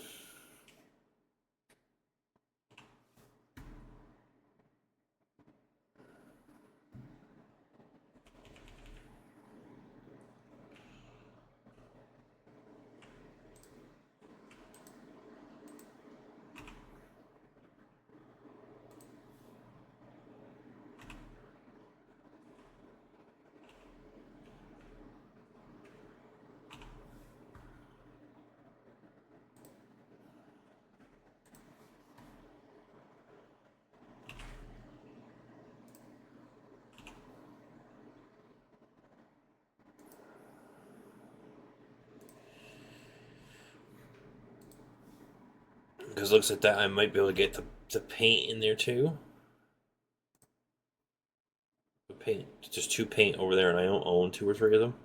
Because looks like that I might be able to get the paint in there too. The paint, just two paint over there, and I don't own two or three of them.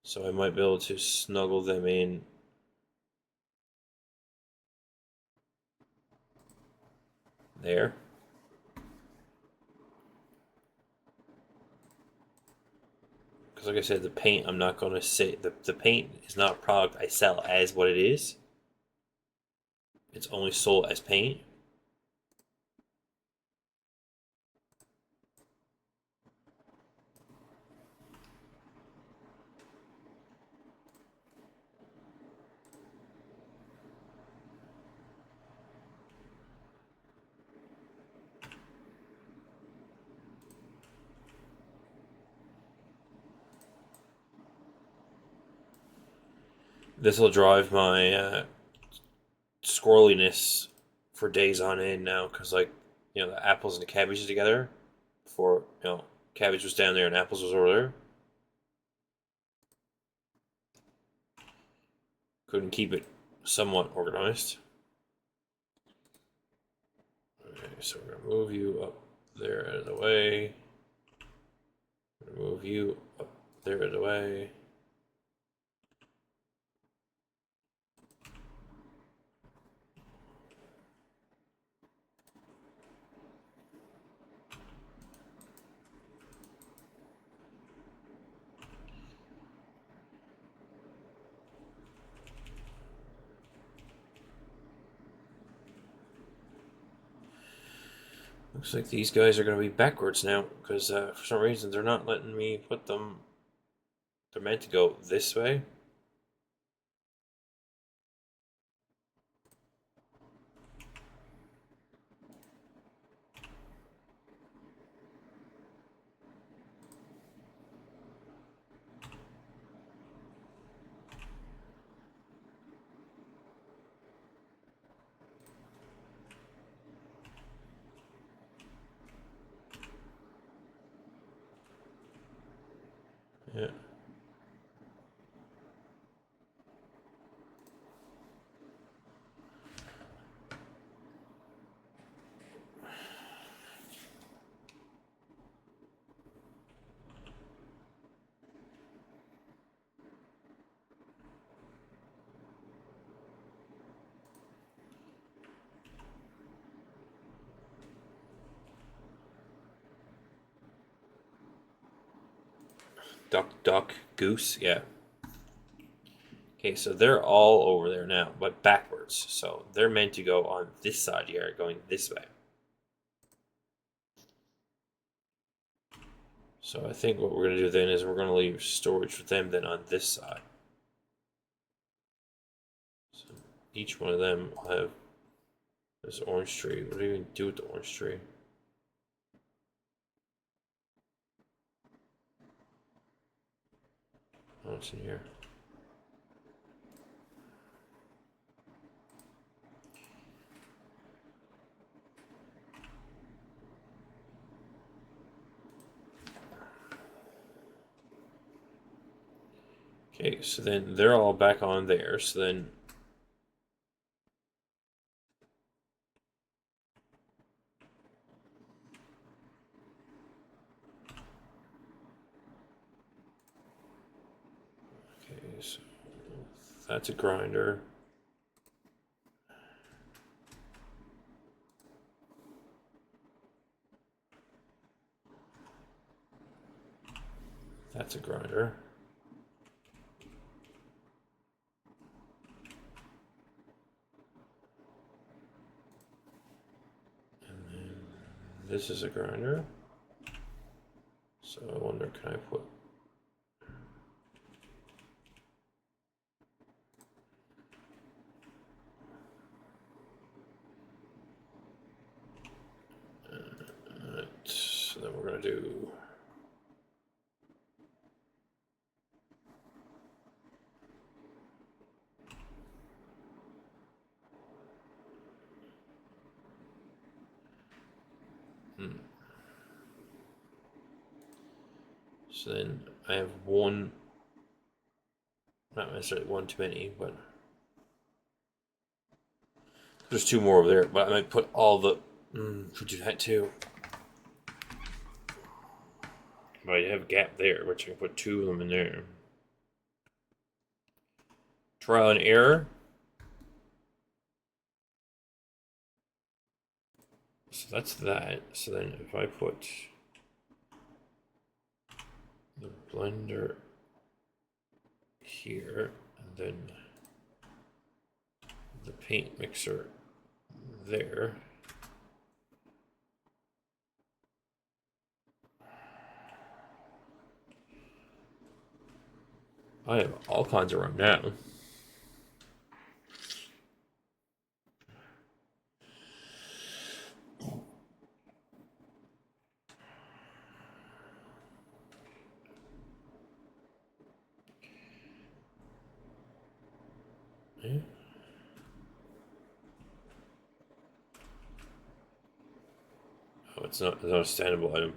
So I might be able to snuggle them in. There. Because like I said, the paint, I'm not going to say, the paint is not a product I sell as what it is. It's only sold as paint. This will drive my squirreliness for days on end now, because like the apples and the cabbages together. Before cabbage was down there and apples was over there. Couldn't keep it somewhat organized. Okay, so we're gonna move you up there out of the way. Move you up there out of the way. Looks like these guys are going to be backwards now, because for some reason they're not letting me put them. They're meant to go this way. Yeah. Duck, duck, goose. Yeah. Okay, so they're all over there now, but backwards. So they're meant to go on this side here, going this way. So I think what we're going to do then is we're going to leave storage for them then on this side. So each one of them will have this orange tree. What do you even do with the orange tree? Oh, it's in here. Okay, so then they're all back on there. So then okay, so that's a grinder. That's a grinder. And then this is a grinder. So I wonder, can I put... Alright, so then we're going to do... So then I have one, not necessarily one too many, but there's two more over there. But I might put all the, could do that too. But I have a gap there, which I can put two of them in there. Trial and error. So that's that. So then if I put the blender here, and then the paint mixer there. I have all kinds of room now. Yeah. Oh, it's not a standable item.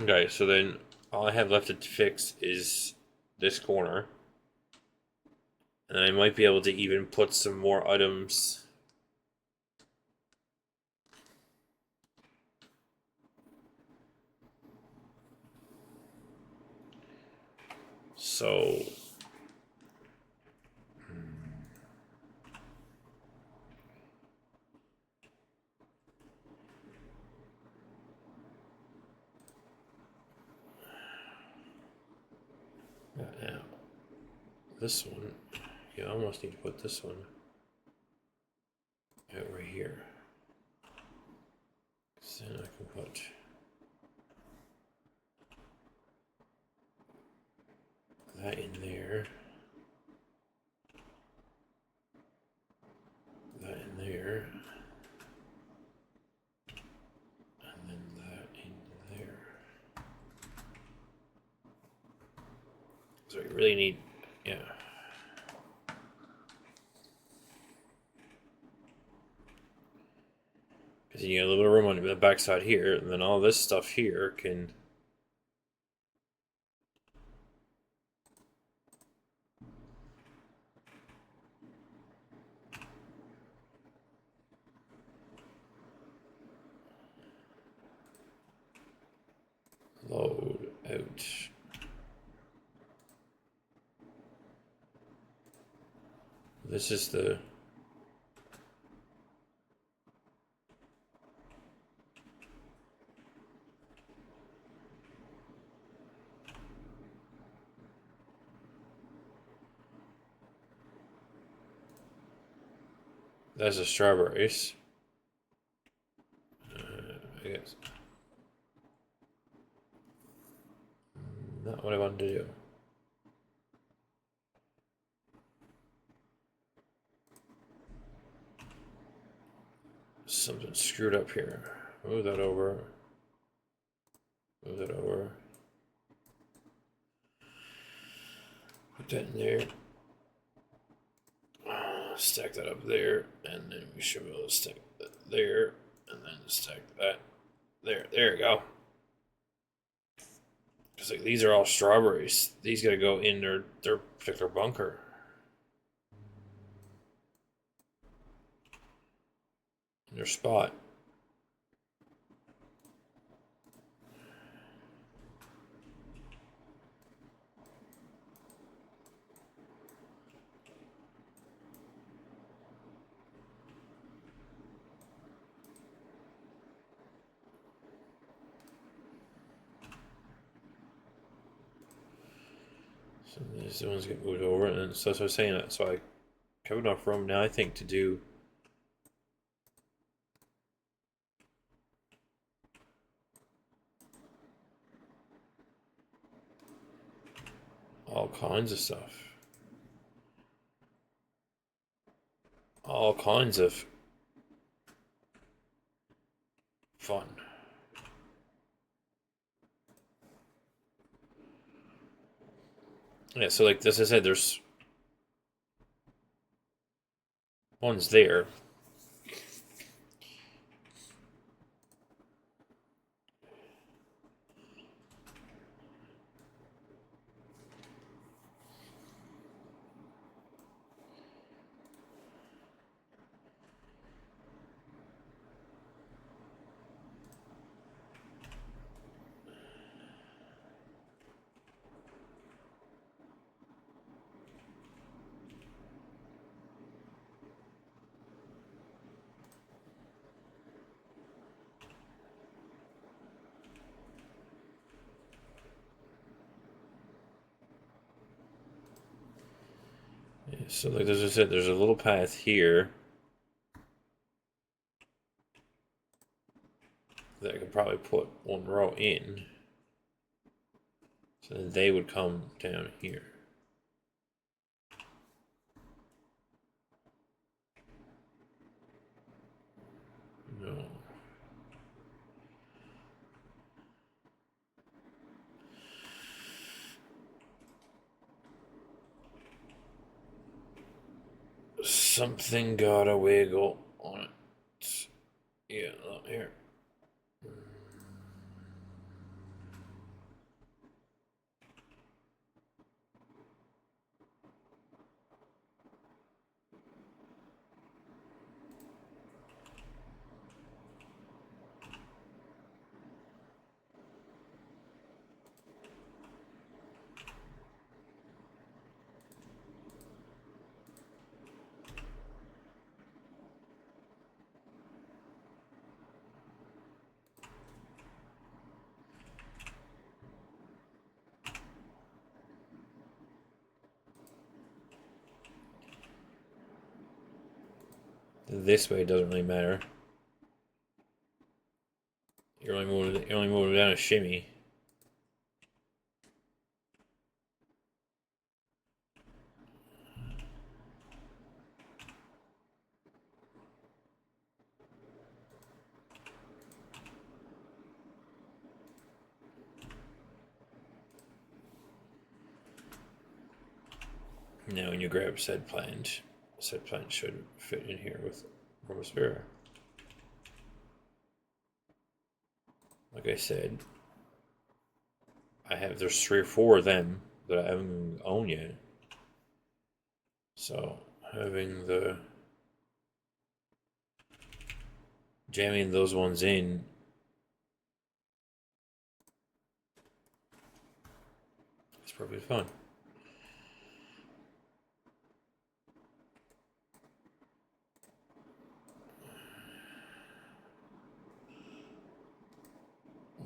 Okay, so then all I have left to fix is this corner. And I might be able to even put some more items. So now this one, you almost need to put this one out right here. So then I can put that in there. That in there. And then that in there. So you really need, yeah. Because you get a little bit of room on the backside here, and then all this stuff here can. Load out. This is the. That's the strawberries. I guess. Not what I wanted to do. Something screwed up here. Move that over. Move that over. Put that in there. Stack that up there, and then we should be able to stack that there, and then stack that there. There we go. Because like these are all strawberries. These gotta go in their particular bunker. In their spot. So these ones get moved over, and so that's what I was saying. So I have enough room now, I think, to do all kinds of stuff. All kinds of fun. Yeah, so like as I said, there's ones there. Yeah, so like as I said, there's a little path here that I could probably put one row in. So then they would come down here. No. Something got a wiggle on it. Yeah, look here. This way doesn't really matter. You're only moving down a shimmy. Now when you grab said plant should fit in here with Robosphere. Like I said, there's 3 or 4 of them that I haven't owned yet. So jamming those ones in is probably fun.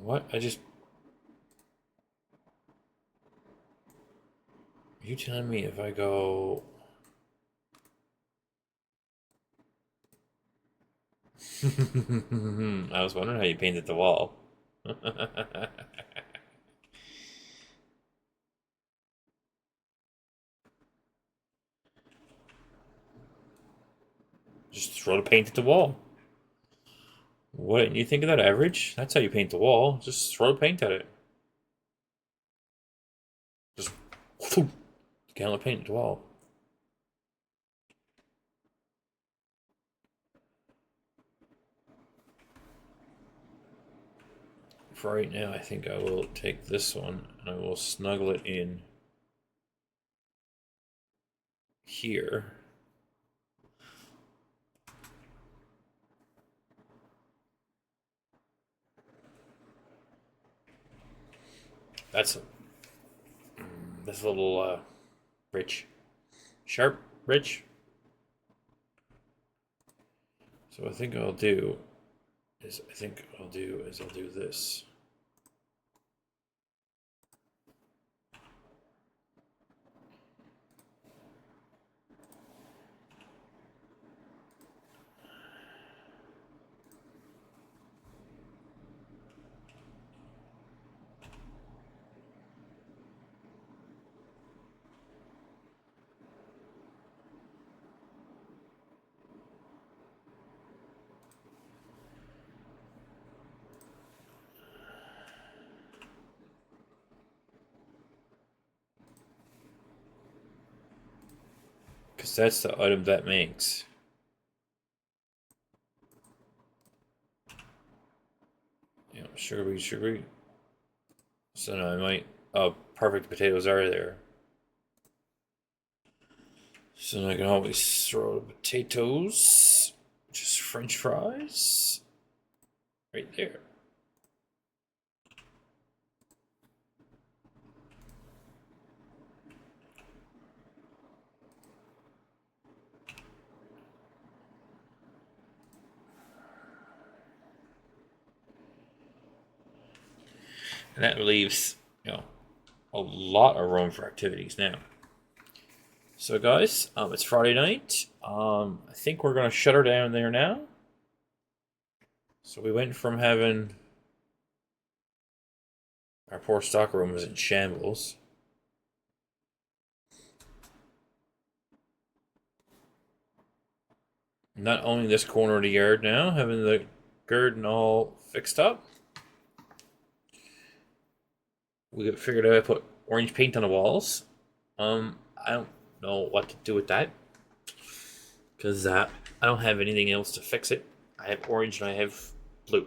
What? Are you telling me if I go... I was wondering how you painted the wall. Just throw the paint at the wall. What, you think of that average? That's how you paint the wall. Just throw paint at it. Just can't paint at the wall. For right now, I think I will take this one and I will snuggle it in here. That's a little rich, sharp, rich. So what I think I'll do is I'll do this. Because that's the item that makes. You know, sugary. So now I might... Oh, perfect potatoes are there. So now I can always throw the potatoes. Just French fries. Right there. And that leaves, a lot of room for activities now. So guys, it's Friday night. I think we're gonna shut her down there now. So we went from having our poor stock room was in shambles. Not only this corner of the yard now, having the garden all fixed up. We figured out how to put orange paint on the walls. I don't know what to do with that. because I don't have anything else to fix it. I have orange and I have blue.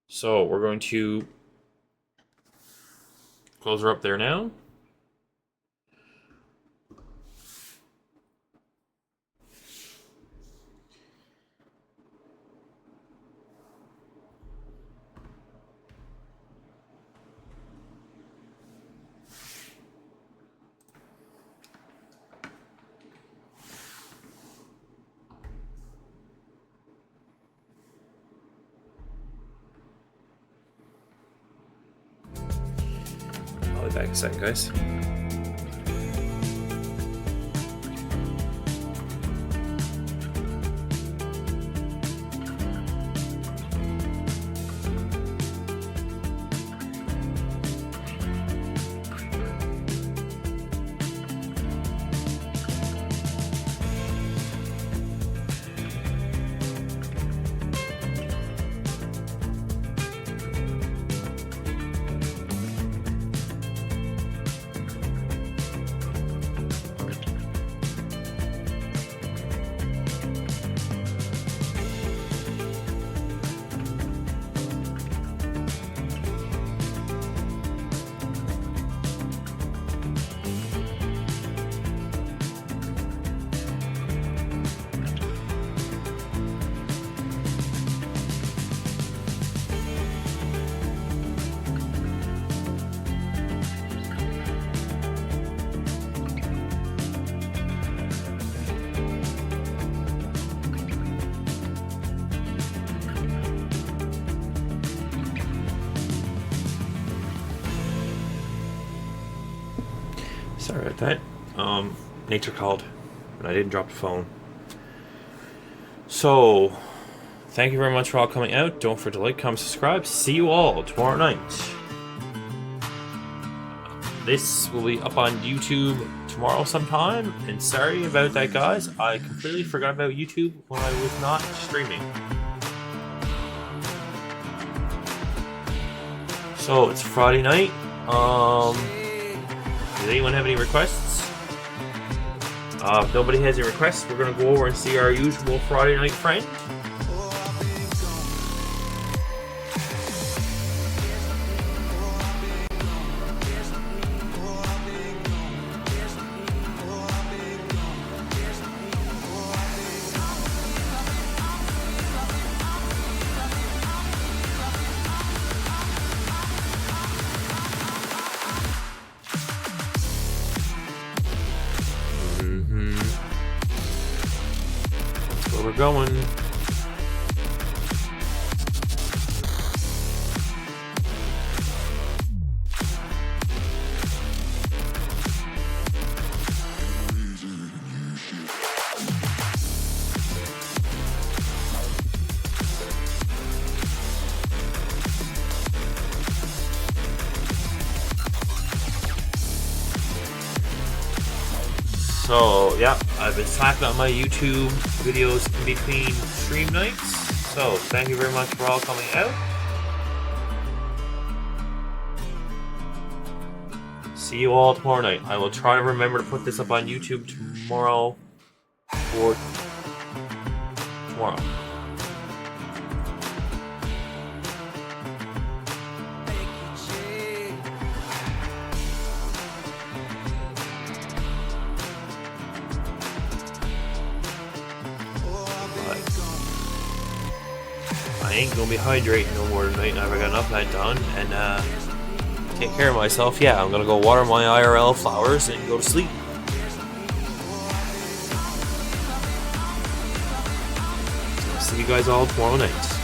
So we're going to close her up there now. I'll be back in a second, guys. Sorry about that. Nature called, and I didn't drop the phone. So, thank you very much for all coming out. Don't forget to like, comment, subscribe. See you all tomorrow night. This will be up on YouTube tomorrow sometime. And sorry about that, guys. I completely forgot about YouTube when I was not streaming. So, it's Friday night. Does anyone have any requests? If nobody has any requests, we're going to go over and see our usual Friday night friend. That's where we're going. So, yeah, I've been slacking on my YouTube videos in between stream nights. So, thank you very much for all coming out. See you all tomorrow night. I will try to remember to put this up on YouTube tomorrow or tomorrow. I ain't gonna be hydrating no more tonight. I've got enough of that done and take care of myself. Yeah, I'm gonna go water my IRL flowers and go to sleep. See you guys all tomorrow night.